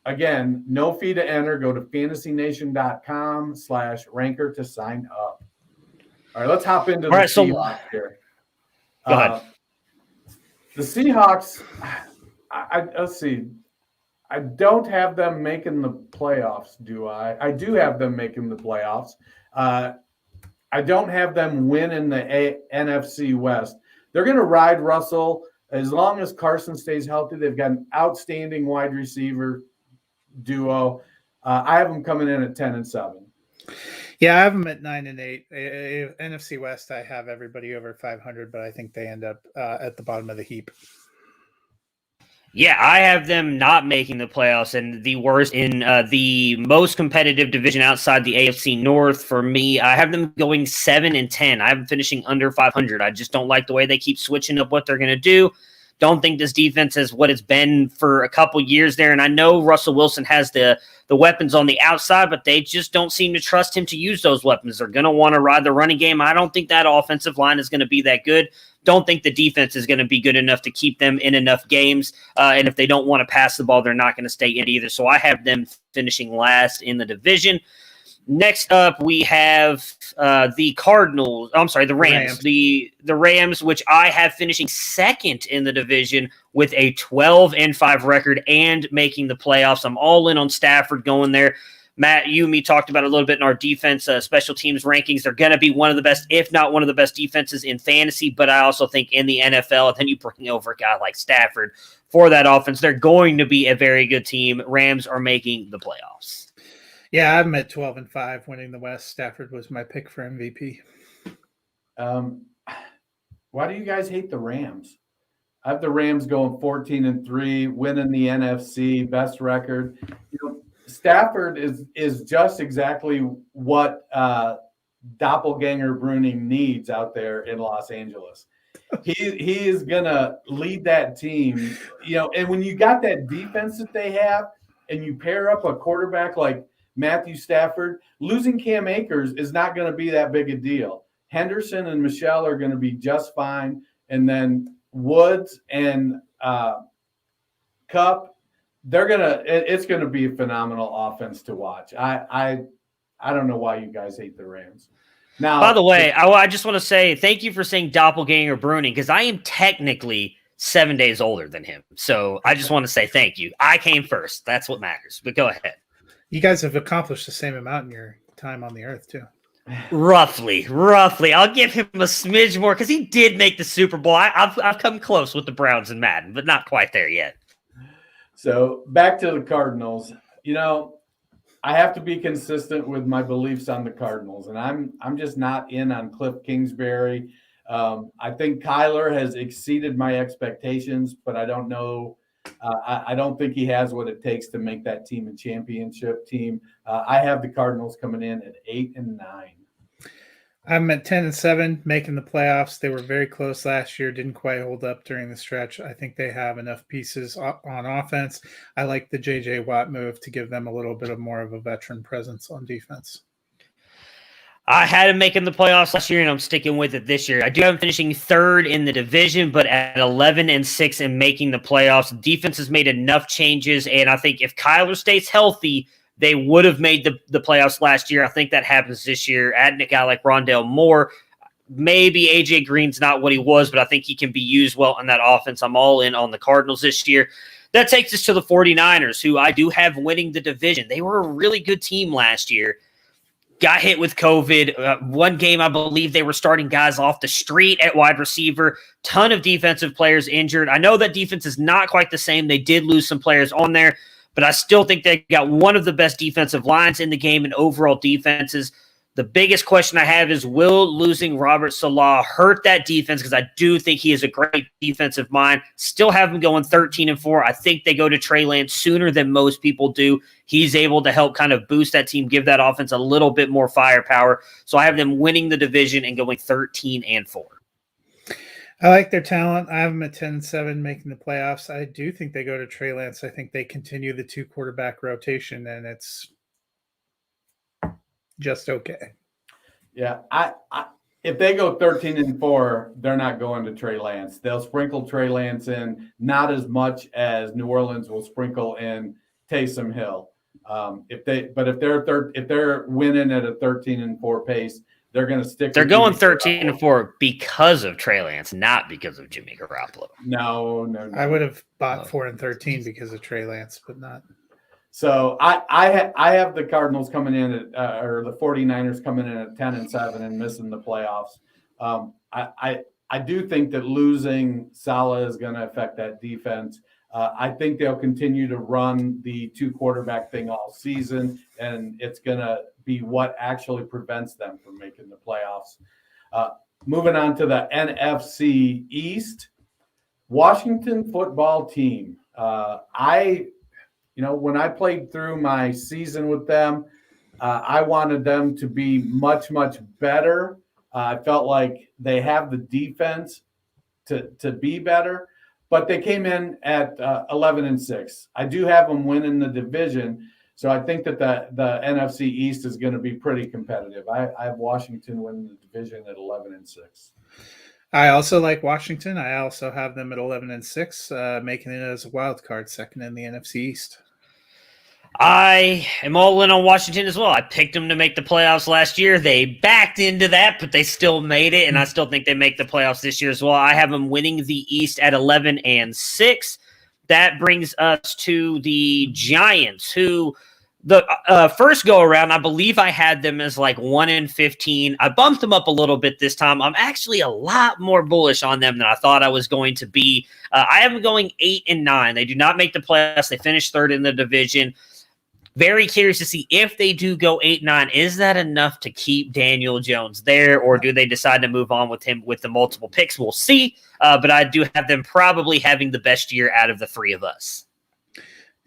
Speaker 4: Again, no fee to enter. Go to FantasyNation.com/ranker to sign up. All right, let's hop into the Seahawks here.
Speaker 2: Go ahead.
Speaker 4: The Seahawks, let's see. I don't have them making the playoffs, do I? I do have them making the playoffs. I don't have them winning the NFC West. They're going to ride Russell as long as Carson stays healthy. They've got an outstanding wide receiver duo. I have them coming in at 10-7.
Speaker 3: Yeah, I have them at 9-8. NFC West, I have everybody over 500, but I think they end up at the bottom of the heap.
Speaker 2: Yeah, I have them not making the playoffs and the worst in the most competitive division outside the AFC North. For me, I have them going 7-10. I have them finishing under 500. I just don't like the way they keep switching up what they're going to do. Don't think this defense is what it's been for a couple years there. And I know Russell Wilson has the weapons on the outside, but they just don't seem to trust him to use those weapons. They're going to want to ride the running game. I don't think that offensive line is going to be that good. Don't think the defense is going to be good enough to keep them in enough games. And if they don't want to pass the ball, they're not going to stay in either. So I have them finishing last in the division. Next up, we have the Cardinals. I'm sorry, the Rams. The Rams, which I have finishing second in the division with a 12-5 record and making the playoffs. I'm all in on Stafford going there. Matt, you and me talked about it a little bit in our defense special teams rankings. They're going to be one of the best, if not one of the best defenses in fantasy, but I also think in the NFL, and then you bring over a guy like Stafford for that offense, they're going to be a very good team. Rams are making the playoffs.
Speaker 3: Yeah, I'm at 12-5 winning the West. Stafford was my pick for MVP.
Speaker 4: Why do you guys hate the Rams? I have the Rams going 14-3, winning the NFC, best record. You know, Stafford is just exactly what doppelganger Bruning needs out there in Los Angeles. He is gonna lead that team, you know. And when you got that defense that they have, and you pair up a quarterback like Matthew Stafford, losing Cam Akers is not going to be that big a deal. Henderson and Michelle are going to be just fine, and then Woods and Kupp, it's going to be a phenomenal offense to watch. I don't know why you guys hate the Rams. Now,
Speaker 2: by the way, I just want to say thank you for saying doppelganger Bruning, because I am technically 7 days older than him. So I just want to say thank you. I came first. That's what matters. But go ahead.
Speaker 3: You guys have accomplished the same amount in your time on the earth, too.
Speaker 2: Roughly. I'll give him a smidge more because he did make the Super Bowl. I've come close with the Browns and Madden, but not quite there yet.
Speaker 4: So back to the Cardinals. You know, I have to be consistent with my beliefs on the Cardinals, and I'm just not in on Cliff Kingsbury. I think Kyler has exceeded my expectations, but I don't know. I don't think he has what it takes to make that team a championship team. I have the Cardinals coming in at 8-9.
Speaker 3: I'm at 10-7, making the playoffs. They were very close last year, didn't quite hold up during the stretch. I think they have enough pieces on offense. I like the J.J. Watt move to give them a little bit of more of a veteran presence on defense.
Speaker 2: I had him making the playoffs last year, and I'm sticking with it this year. I do have him finishing third in the division, but at 11-6 and making the playoffs. The defense has made enough changes, and I think if Kyler stays healthy, they would have made the playoffs last year. I think that happens this year. Adding a guy like Rondale Moore, maybe A.J. Green's not what he was, but I think he can be used well in that offense. I'm all in on the Cardinals this year. That takes us to the 49ers, who I do have winning the division. They were a really good team last year. got hit with COVID. One game, I believe they were starting guys off the street at wide receiver. Ton of defensive players injured. I know that defense is not quite the same. They did lose some players on there, but I still think they got one of the best defensive lines in the game and overall defenses. The biggest question I have is, will losing Robert Salah hurt that defense? Because I do think he is a great defensive mind. Still have him going 13-4. I think they go to Trey Lance sooner than most people do. He's able to help kind of boost that team, give that offense a little bit more firepower. So I have them winning the division and going 13-4.
Speaker 3: I like their talent. I have them at 10-7 making the playoffs. I do think they go to Trey Lance. I think they continue the 2 quarterback rotation, and it's just okay.
Speaker 4: Yeah, I if they go 13-4, they're not going to Trey Lance. They'll sprinkle Trey Lance in, not as much as New Orleans will sprinkle in Taysom Hill. If they're winning at a 13-4 pace, they're going to stick.
Speaker 2: They're going 13-4 because of Trey Lance, not because of Jimmy Garoppolo.
Speaker 4: No.
Speaker 3: I would have bought 4-13 because of Trey Lance, but not.
Speaker 4: So I have the Cardinals coming in at, or the 49ers coming in at 10-7 and missing the playoffs. I do think that losing Salah is going to affect that defense. I think they'll continue to run the 2 quarterback thing all season, and it's going to be what actually prevents them from making the playoffs. Moving on to the NFC East, Washington football team. When I played through my season with them, I wanted them to be much, much better. I felt like they have the defense to be better, but they came in at 11-6. I do have them winning the division, so I think that the NFC East is going to be pretty competitive. I have Washington winning the division at 11-6.
Speaker 3: I also like Washington. I also have them at 11-6, making it as a wild card, second in the NFC East.
Speaker 2: I am all in on Washington as well. I picked them to make the playoffs last year. They backed into that, but they still made it, and I still think they make the playoffs this year as well. I have them winning the East at 11-6. That brings us to the Giants, who the first go around, I believe I had them as like 1-15. I bumped them up a little bit this time. I'm actually a lot more bullish on them than I thought I was going to be. I have them going 8-9. They do not make the playoffs. They finished third in the division. Very curious to see if they do go 8-9. Is that enough to keep Daniel Jones there, or do they decide to move on with him with the multiple picks? We'll see. But I do have them probably having the best year out of the 3 of us.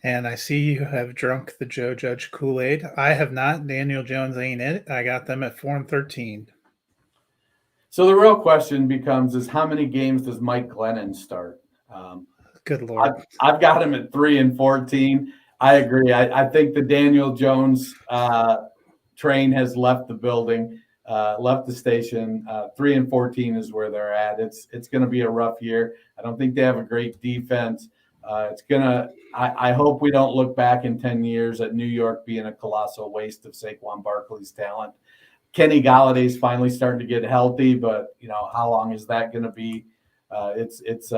Speaker 3: And I see you have drunk the Joe Judge Kool-Aid. I have not. Daniel Jones ain't it. I got them at 4-13.
Speaker 4: So the real question becomes is how many games does Mike Glennon start?
Speaker 3: Good Lord.
Speaker 4: I've got him at 3-14. I agree. I think the Daniel Jones train has left the building, left the station. 3-14 is where they're at. It's going to be a rough year. I don't think they have a great defense. I hope we don't look back in 10 years at New York being a colossal waste of Saquon Barkley's talent. Kenny Galladay's finally starting to get healthy, but how long is that going to be? There's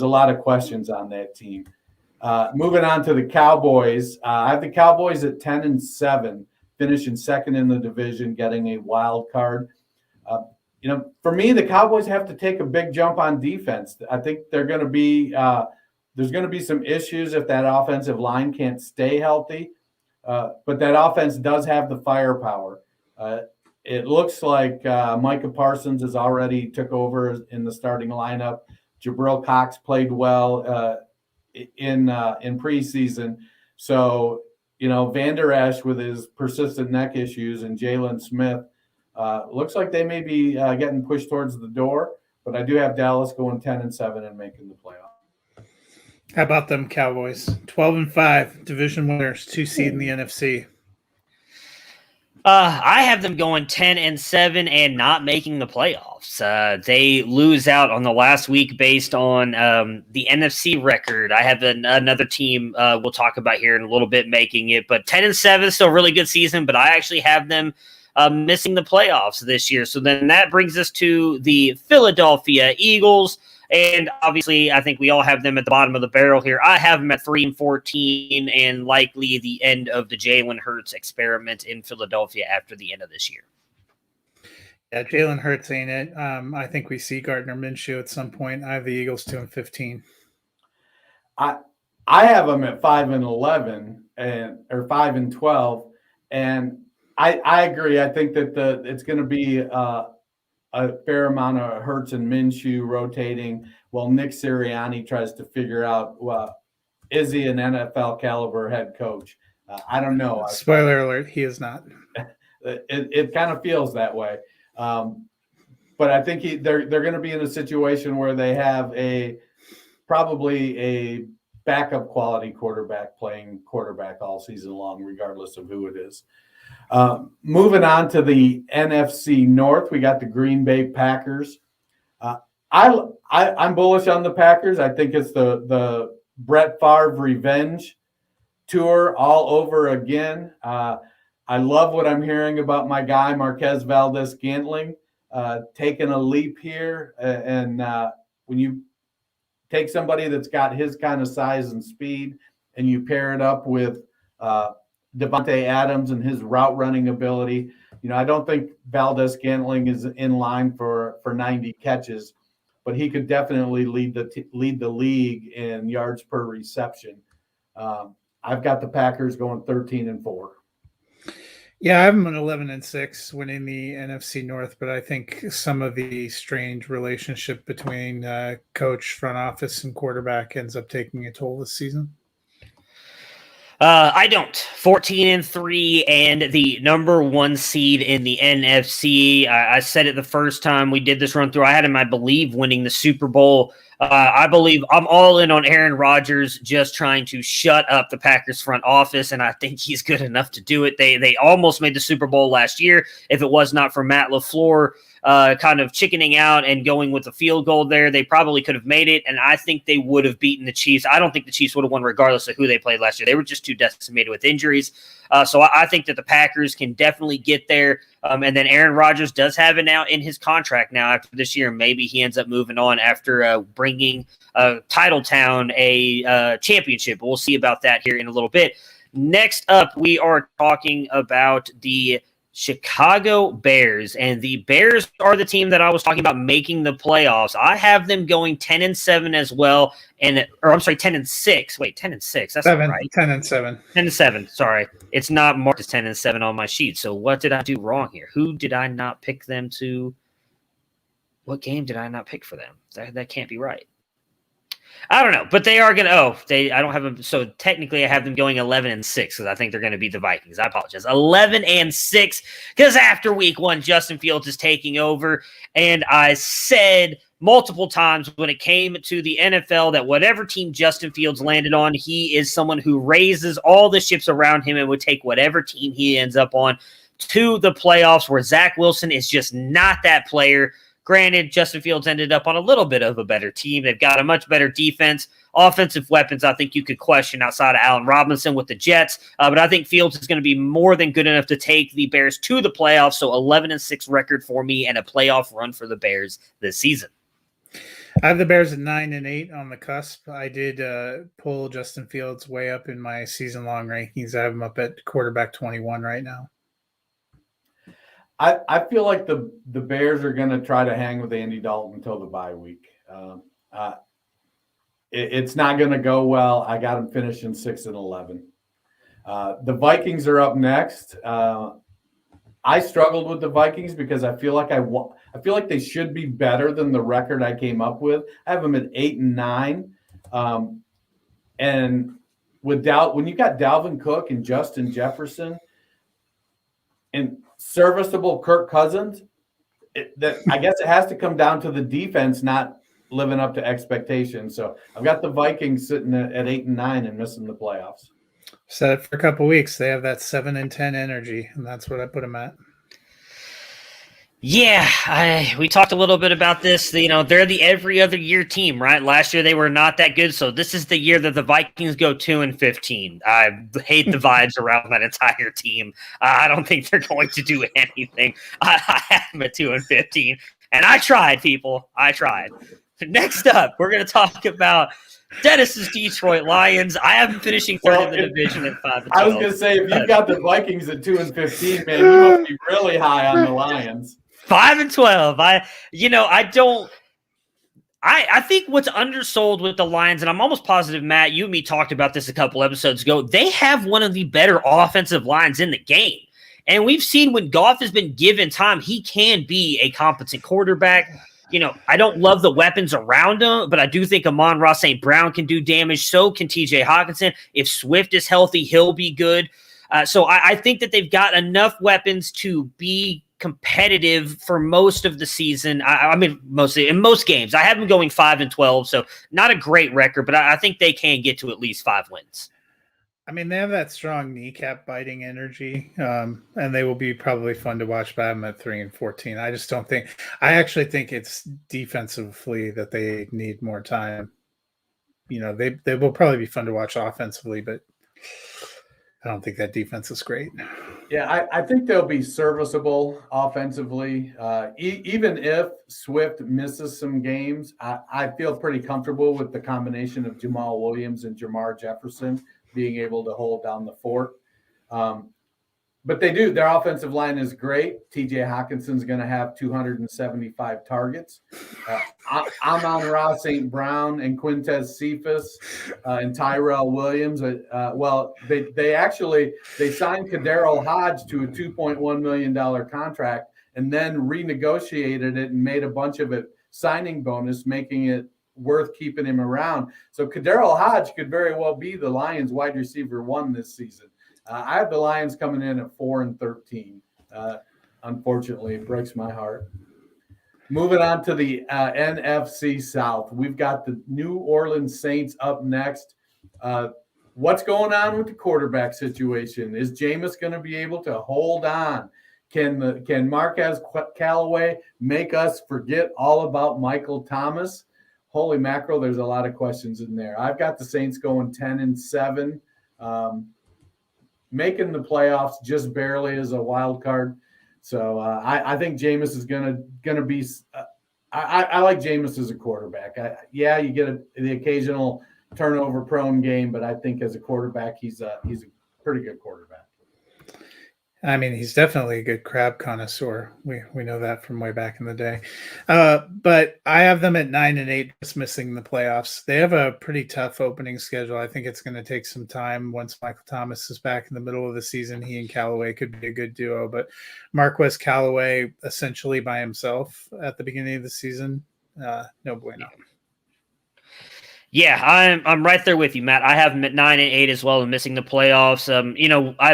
Speaker 4: a lot of questions on that team. Moving on to the Cowboys, I have the Cowboys at 10-7, finishing second in the division, getting a wild card. For me, the Cowboys have to take a big jump on defense. I think they're going to be there's going to be some issues if that offensive line can't stay healthy, but that offense does have the firepower. It looks like Micah Parsons has already took over in the starting lineup. Jabril Cox played well in preseason. So, Vander Esch with his persistent neck issues and Jalen Smith, looks like they may be getting pushed towards the door, but I do have Dallas going 10-7 and making the playoff.
Speaker 3: How about them Cowboys? 12-5, division winners, 2 seed in the NFC.
Speaker 2: I have them going 10-7 and not making the playoffs. They lose out on the last week based on the NFC record. I have another team we'll talk about here in a little bit making it, but 10-7 is still a really good season, but I actually have them missing the playoffs this year. So then that brings us to the Philadelphia Eagles. And obviously, I think we all have them at the bottom of the barrel here. I have them at 3-14 and likely the end of the Jalen Hurts experiment in Philadelphia after the end of this year.
Speaker 3: Yeah, Jalen Hurts ain't it. I think we see Gardner Minshew at some point. I have the Eagles 2-15.
Speaker 4: I have them at 5-11 or 5-12, and I agree. I think that it's going to be a fair amount of Hurts and Minshew rotating while Nick Sirianni tries to figure out, is he an NFL caliber head coach? I don't know.
Speaker 3: Spoiler alert, he is not.
Speaker 4: It kind of feels that way. But I think they're going to be in a situation where they have probably a backup quality quarterback playing quarterback all season long, regardless of who it is. Moving on to the NFC North, we got the Green Bay Packers. I'm bullish on the Packers. I think it's the Brett Favre revenge tour all over again. I love what I'm hearing about my guy, Marquez Valdes-Scantling, taking a leap here. And when you take somebody that's got his kind of size and speed and you pair it up with Devontae Adams and his route running ability, I don't think Valdes-Scantling is in line for 90 catches, but he could definitely lead the league in yards per reception. I've got the Packers going 13-4.
Speaker 3: Yeah, I have them at 11-6, winning the NFC North, but I think some of the strange relationship between coach, front office, and quarterback ends up taking a toll this season.
Speaker 2: I don't. 14-3 and the number one seed in the NFC. I said it the first time we did this run through. I had him, I believe, winning the Super Bowl. I believe I'm all in on Aaron Rodgers just trying to shut up the Packers front office, and I think he's good enough to do it. They almost made the Super Bowl last year. If it was not for Matt LaFleur kind of chickening out and going with a field goal there, they probably could have made it, and I think they would have beaten the Chiefs. I don't think the Chiefs would have won regardless of who they played last year. They were just too decimated with injuries. So I think that the Packers can definitely get there. And then Aaron Rodgers does have it now in his contract now after this year. Maybe he ends up moving on after bringing Titletown a championship. We'll see about that here in a little bit. Next up, we are talking about the Chicago Bears, and the Bears are the team that I was talking about making the playoffs. I have them going 10-7 as well, 10-6. Wait, 10-6. That's not right.
Speaker 3: 10-7.
Speaker 2: 10-7. Sorry, it's not marked as 10-7 on my sheet. So what did I do wrong here? Who did I not pick them to? What game did I not pick for them? That can't be right. I don't know, but they are going to. I don't have them. So technically, I have them going 11-6 because I think they're going to beat the Vikings. I apologize. 11-6 because after week 1, Justin Fields is taking over. And I said multiple times when it came to the NFL that whatever team Justin Fields landed on, he is someone who raises all the ships around him and would take whatever team he ends up on to the playoffs, where Zach Wilson is just not that player. Granted, Justin Fields ended up on a little bit of a better team. They've got a much better defense. Offensive weapons, I think you could question outside of Allen Robinson with the Jets. But I think Fields is going to be more than good enough to take the Bears to the playoffs. So 11-6 record for me and a playoff run for the Bears this season.
Speaker 3: I have the Bears at 9-8 on the cusp. I did pull Justin Fields way up in my season-long rankings. I have him up at quarterback 21 right now.
Speaker 4: I feel like the Bears are going to try to hang with Andy Dalton until the bye week. It's not going to go well. I got them finishing 6-11. The Vikings are up next. I struggled with the Vikings because I feel like they should be better than the record I came up with. I have them at 8-9. And when you got Dalvin Cook and Justin Jefferson and serviceable Kirk Cousins, I guess it has to come down to the defense not living up to expectations. So I've got the Vikings sitting at 8-9 and missing the playoffs.
Speaker 3: Said it for a couple of weeks. They have that 7-10 energy, and that's what I put them at.
Speaker 2: Yeah, we talked a little bit about this. They're the every other year team, right? Last year they were not that good, so this is the year that the Vikings go 2-15. I hate the vibes around that entire team. I don't think they're going to do anything. I have them at 2-15, and I tried, people. I tried. Next up, we're going to talk about Dennis's Detroit Lions. I have them finishing third in the division at 5-12.
Speaker 4: I was going to say, if you've got the Vikings at 2-15, man, you must be really high on the Lions.
Speaker 2: 5-12. I think what's undersold with the Lions, and I'm almost positive, Matt, you and me talked about this a couple episodes ago, they have one of the better offensive lines in the game. And we've seen when Goff has been given time, he can be a competent quarterback. I don't love the weapons around him, but I do think Amon-Ra St. Brown can do damage. So can TJ Hawkinson. If Swift is healthy, he'll be good. So I think that they've got enough weapons to be competitive for most of the season. I mean, mostly in most games. I have them going 5-12, so not a great record, but I think they can get to at least 5 wins.
Speaker 3: I mean, they have that strong kneecap biting energy, and they will be probably fun to watch. But I'm at 3-14. I just don't think. I actually think it's defensively that they need more time. They will probably be fun to watch offensively, but I don't think that defense is great.
Speaker 4: Yeah, I think they'll be serviceable offensively. Even if Swift misses some games, I feel pretty comfortable with the combination of Jamal Williams and Jamar Jefferson being able to hold down the fort. But they do. Their offensive line is great. TJ Hawkinson's going to have 275 targets. Amon-Ra St. Brown and Quintez Cephas and Tyrell Williams. They signed Kadero Hodge to a $2.1 million contract and then renegotiated it and made a bunch of it signing bonus, making it worth keeping him around. So Kadero Hodge could very well be the Lions wide receiver 1 this season. I have the Lions coming in at 4-13. Unfortunately, it breaks my heart. Moving on to the NFC South. We've got the New Orleans Saints up next. What's going on with the quarterback situation? Is Jameis going to be able to hold on? Can Marquez Callaway make us forget all about Michael Thomas? Holy mackerel, there's a lot of questions in there. I've got the Saints going 10-7. Making the playoffs just barely as a wild card. So I think Jameis is gonna be. I like Jameis as a quarterback. You get the occasional turnover-prone game, but I think as a quarterback, he's a pretty good quarterback.
Speaker 3: I mean, he's definitely a good crab connoisseur. We know that from way back in the day. But I have them at 9-8, just missing the playoffs. They have a pretty tough opening schedule. I think it's going to take some time. Once Michael Thomas is back in the middle of the season, he and Callaway could be a good duo. But Marquez Callaway essentially by himself at the beginning of the season, no bueno.
Speaker 2: Yeah, I'm right there with you, Matt. I have him at 9-8 as well and missing the playoffs.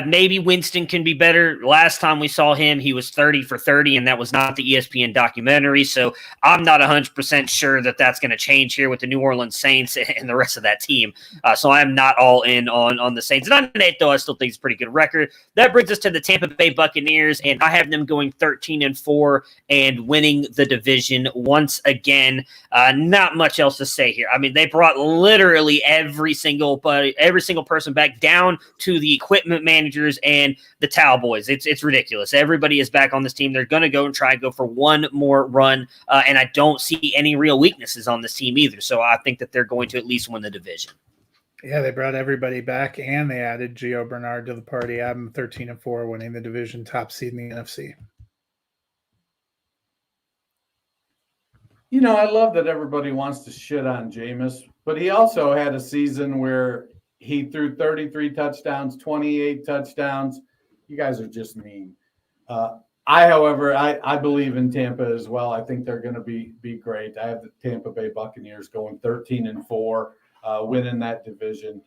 Speaker 2: Maybe Winston can be better. Last time we saw him, he was 30 for 30, and that was not the ESPN documentary. So I'm not 100% sure that that's going to change here with the New Orleans Saints and the rest of that team. So I'm not all in on the Saints. 9-8, though, I still think it's a pretty good record. That brings us to the Tampa Bay Buccaneers, and I have them going 13-4 and winning the division once again. Not much else to say here. I mean, they brought literally every single person back down to the equipment managers and the Cowboys. It's ridiculous. Everybody is back on this team. They're going to go and try and go for one more run, and I don't see any real weaknesses on this team either. So I think that they're going to at least win the division.
Speaker 3: Yeah, they brought everybody back, and they added Gio Bernard to the party. I'm 13-4, winning the division, top seed in the NFC.
Speaker 4: I love that everybody wants to shit on Jameis, but he also had a season where he threw 33 touchdowns, 28 touchdowns. You guys are just mean. However, I believe in Tampa as well. I think they're going to be great. I have the Tampa Bay Buccaneers going 13-4, winning that division.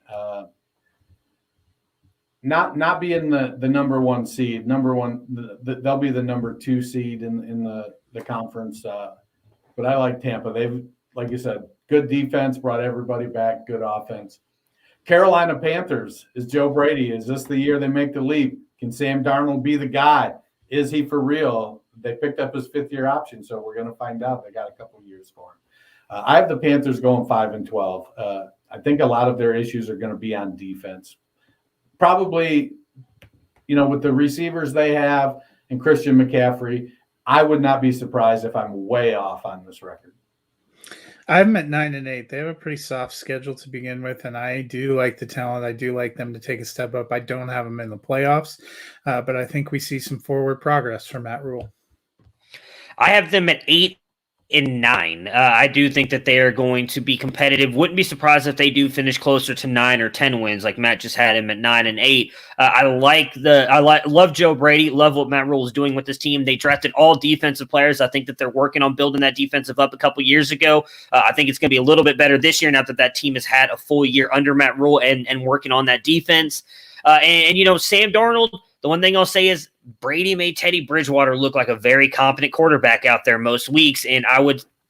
Speaker 4: Not being the number one seed. They'll be the number 2 seed in the conference. But I like Tampa. They've, like you said, good defense, brought everybody back, good offense. Carolina Panthers, is Joe Brady. Is this the year they make the leap? Can Sam Darnold be the guy? Is he for real? They picked up his 5th-year option, so we're going to find out. They got a couple years for him. I have the Panthers going 5-12. I think a lot of their issues are going to be on defense. Probably, with the receivers they have and Christian McCaffrey, I would not be surprised if I'm way off on this record.
Speaker 3: I'm at 9-8. They have a pretty soft schedule to begin with, and I do like the talent. I do like them to take a step up. I don't have them in the playoffs, but I think we see some forward progress from Matt Rule.
Speaker 2: I have them at 8-9. I do think that they are going to be competitive. Wouldn't be surprised if they do finish closer to 9 or 10 wins, like Matt just had him at 9-8. Love Joe Brady. Love what Matt Rule is doing with this team. They drafted all defensive players. I think that they're working on building that defensive up a couple years ago. I think it's going to be a little bit better this year now that team has had a full year under Matt Rule and working on that defense. And Sam Darnold. The one thing I'll say is Brady made Teddy Bridgewater look like a very competent quarterback out there most weeks, and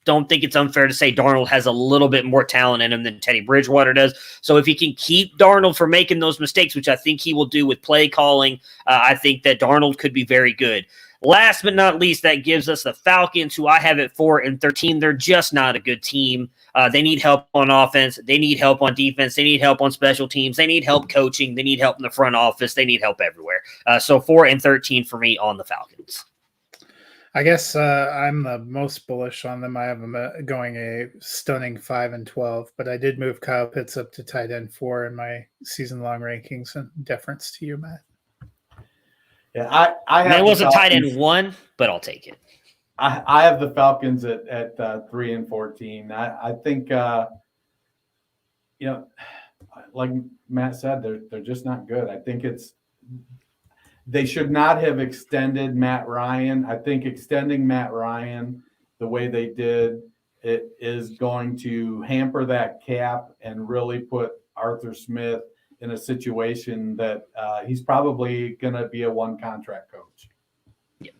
Speaker 2: don't think it's unfair to say Darnold has a little bit more talent in him than Teddy Bridgewater does. So if he can keep Darnold from making those mistakes, which I think he will do with play calling, I think that Darnold could be very good. Last but not least, that gives us the Falcons, who I have at 4-13. They're just not a good team. They need help on offense. They need help on defense. They need help on special teams. They need help coaching. They need help in the front office. They need help everywhere. So 4-13 for me on the Falcons.
Speaker 3: I guess I'm the most bullish on them. I have them going a stunning 5-12, but I did move Kyle Pitts up to tight end 4 in my season-long rankings, in deference to you, Matt.
Speaker 4: Yeah, I have.
Speaker 2: It was a tight end 1, but I'll take it.
Speaker 4: I have the Falcons at 3-14. I think like Matt said, they're just not good. I think they should not have extended Matt Ryan. I think extending Matt Ryan the way they did, it is going to hamper that cap and really put Arthur Smith in a situation that he's probably going to be a one contract coach.
Speaker 2: Yeah.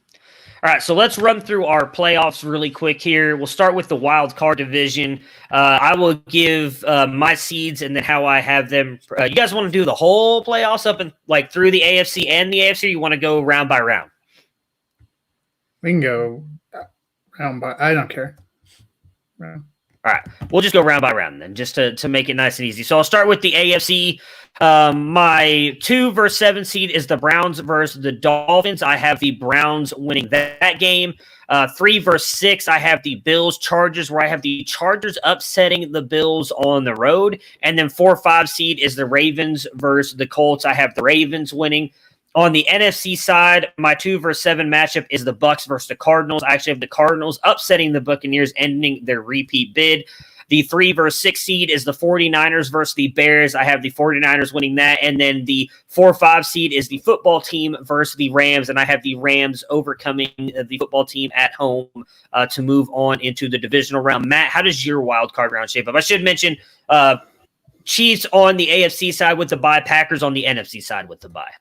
Speaker 2: All right, so let's run through our playoffs really quick here. We'll start with the wild card division. I will give my seeds and then how I have them. You guys want to do the whole playoffs up and like through the AFC and the AFC? Or you want to go round by round?
Speaker 3: We can go round by. I don't care. Round.
Speaker 2: All right, we'll just go round by round then, just to make it nice and easy. So I'll start with the AFC. My 2 versus 7 seed is the Browns versus the Dolphins. I have the Browns winning that game. 3 versus 6, I have the Bills Chargers, where I have the Chargers upsetting the Bills on the road. And then 4-5 seed is the Ravens versus the Colts. I have the Ravens winning. On the NFC side, my 2 versus 7 matchup is the Bucs versus the Cardinals. I actually have the Cardinals upsetting the Buccaneers, ending their repeat bid. The 3 versus 6 seed is the 49ers versus the Bears. I have the 49ers winning that. And then the 4-5 seed is the football team versus the Rams. And I have the Rams overcoming the football team at home to move on into the divisional round. Matt, how does your wild card round shape up? I should mention Chiefs on the AFC side with the bye, Packers on the NFC side with the bye.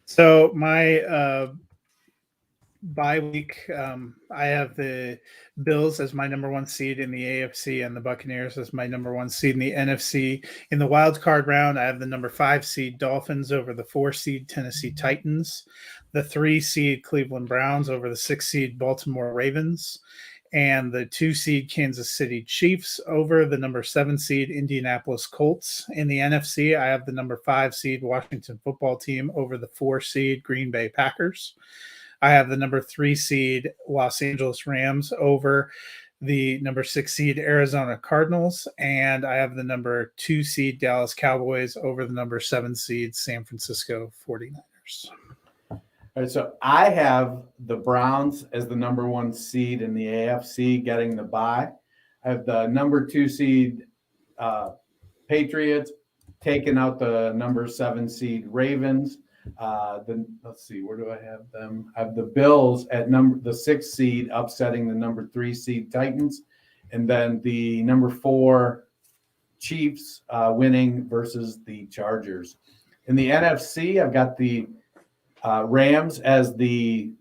Speaker 3: So my bye week, I have the Bills as my number 1 seed in the AFC and the Buccaneers as my number 1 seed in the NFC. In the wild card round, I have the number 5 seed Dolphins over the 4 seed Tennessee Titans, the 3 seed Cleveland Browns over the 6 seed Baltimore Ravens, and the 2 seed Kansas City Chiefs over the number 7 seed Indianapolis Colts. In the NFC, I have the number 5 seed Washington Football Team over the 4 seed Green Bay Packers. I have the number 3 seed Los Angeles Rams over the number 6 seed Arizona Cardinals, and I have the number 2 seed Dallas Cowboys over the number 7 seed San Francisco 49ers.
Speaker 4: All right, so I have the Browns as the number 1 seed in the AFC getting the bye. I have the number 2 seed Patriots taking out the number 7 seed Ravens. Let's see, where do I have them? I have the Bills at the 6 seed upsetting the number 3 seed Titans, and then the number 4 Chiefs winning versus the Chargers. In the NFC, I've got the Rams as the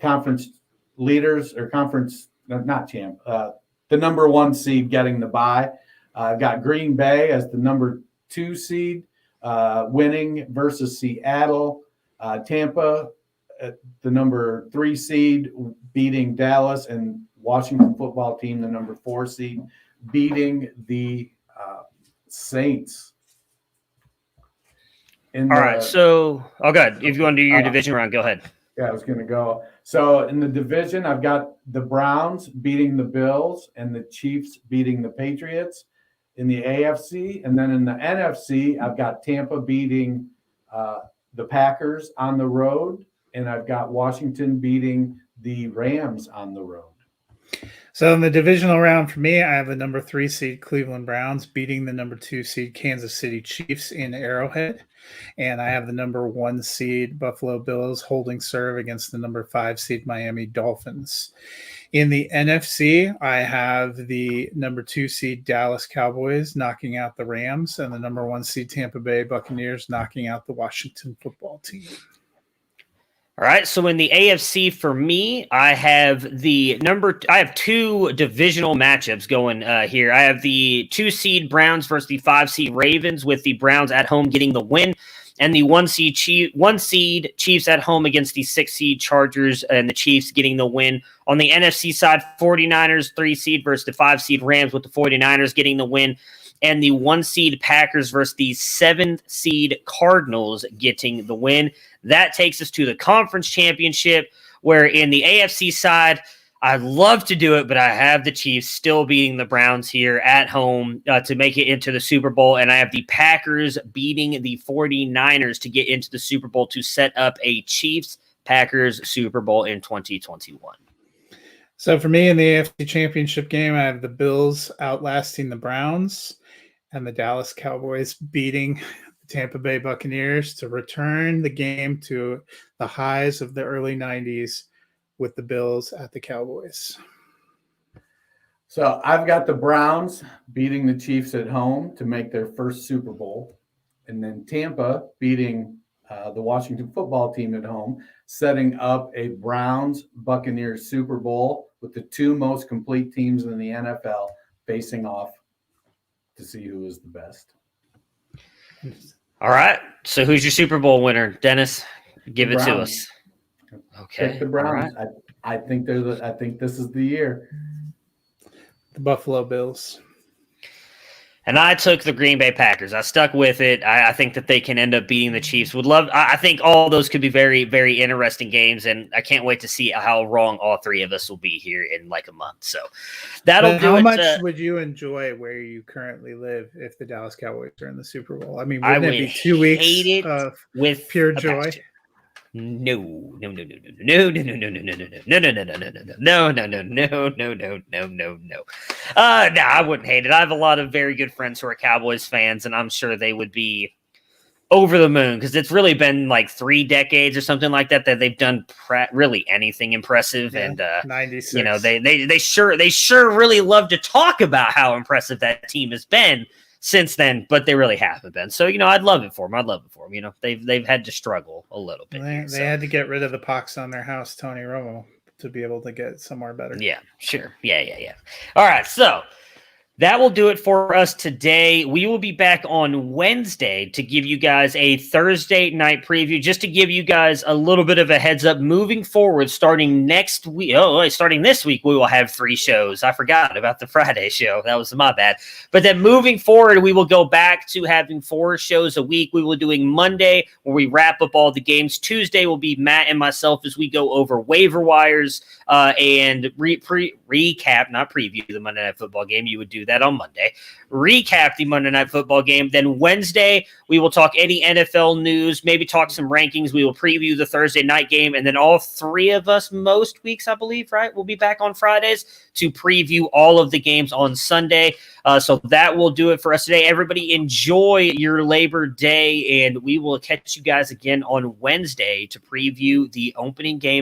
Speaker 4: conference leaders or conference, not champ, the number 1 seed getting the bye. I've got Green Bay as the number 2 seed winning versus Seattle. Tampa at the number 3 seed beating Dallas, and Washington Football Team, the number 4 seed, beating the Saints.
Speaker 2: All right, so good. If you want to do your division round, go ahead.
Speaker 4: Yeah, I was going to go. So in the division, I've got the Browns beating the Bills and the Chiefs beating the Patriots in the AFC. And then in the NFC, I've got Tampa beating the Packers on the road. And I've got Washington beating the Rams on the road.
Speaker 3: So in the divisional round for me, I have the number 3 seed Cleveland Browns beating the number 2 seed Kansas City Chiefs in Arrowhead. And I have the number 1 seed Buffalo Bills holding serve against the number 5 seed Miami Dolphins. In the NFC, I have the number 2 seed Dallas Cowboys knocking out the Rams and the number 1 seed Tampa Bay Buccaneers knocking out the Washington football team.
Speaker 2: All right, so in the AFC for me, I have two divisional matchups going here. I have the 2 seed Browns versus the 5 seed Ravens, with the Browns at home getting the win, and the 1 seed Chiefs at home against the 6 seed Chargers and the Chiefs getting the win. On the NFC side, 49ers 3 seed versus the 5 seed Rams, with the 49ers getting the win, and the 1 seed Packers versus the 7th seed Cardinals getting the win. That takes us to the conference championship, where in the AFC side, I'd love to do it, but I have the Chiefs still beating the Browns here at home to make it into the Super Bowl, and I have the Packers beating the 49ers to get into the Super Bowl to set up a Chiefs-Packers Super Bowl in 2021.
Speaker 3: So for me in the AFC championship game, I have the Bills outlasting the Browns and the Dallas Cowboys beating the Tampa Bay Buccaneers to return the game to the highs of the early 90s with the Bills at the Cowboys.
Speaker 4: So I've got the Browns beating the Chiefs at home to make their first Super Bowl, and then Tampa beating the Washington football team at home, setting up a Browns-Buccaneers Super Bowl with the 2 most complete teams in the NFL facing off to see who is the best.
Speaker 2: All right. So who's your Super Bowl winner, Dennis? Give it to us. Okay.
Speaker 4: Pick the Browns.
Speaker 2: Right.
Speaker 4: I think I think this is the year.
Speaker 3: The Buffalo Bills.
Speaker 2: And I took the Green Bay Packers. I stuck with it. I think that they can end up beating the Chiefs. I think all those could be very, very interesting games, and I can't wait to see how wrong all 3 of us will be here in like a month. So that'll do it.
Speaker 3: How much would you enjoy where you currently live if the Dallas Cowboys are in the Super Bowl? I mean, wouldn't it be 2 weeks of
Speaker 2: with
Speaker 3: pure joy?
Speaker 2: Passion. No. No. I wouldn't hate it. I have a lot of very good friends who are Cowboys fans, and I'm sure they would be over the moon, because it's really been like 3 decades or something like that they've done really anything impressive. Yeah, and
Speaker 3: 96.
Speaker 2: You know, they sure really love to talk about how impressive that team has been since then, but they really haven't been. So, you know, I'd love it for them. You know, they've had to struggle a little bit.
Speaker 3: They had to get rid of the pox on their house, Tony Romo, to be able to get somewhere better.
Speaker 2: Yeah, sure. Yeah. All right, so that will do it for us today. We will be back on Wednesday to give you guys a Thursday night preview, just to give you guys a little bit of a heads up moving forward. Starting next week, starting this week, we will have 3 shows. I forgot about the Friday show. That was my bad. But then moving forward, we will go back to having 4 shows a week. We will be doing Monday, where we wrap up all the games. Tuesday will be Matt and myself as we go over waiver wires and recap, not preview, the Monday Night Football game. You would do that on Monday. Recap the Monday Night Football game. Then Wednesday, we will talk any NFL news, maybe talk some rankings. We will preview the Thursday night game. And then all 3 of us, most weeks, I believe, right? We'll be back on Fridays to preview all of the games on Sunday. So that will do it for us today. Everybody enjoy your Labor Day, and we will catch you guys again on Wednesday to preview the opening game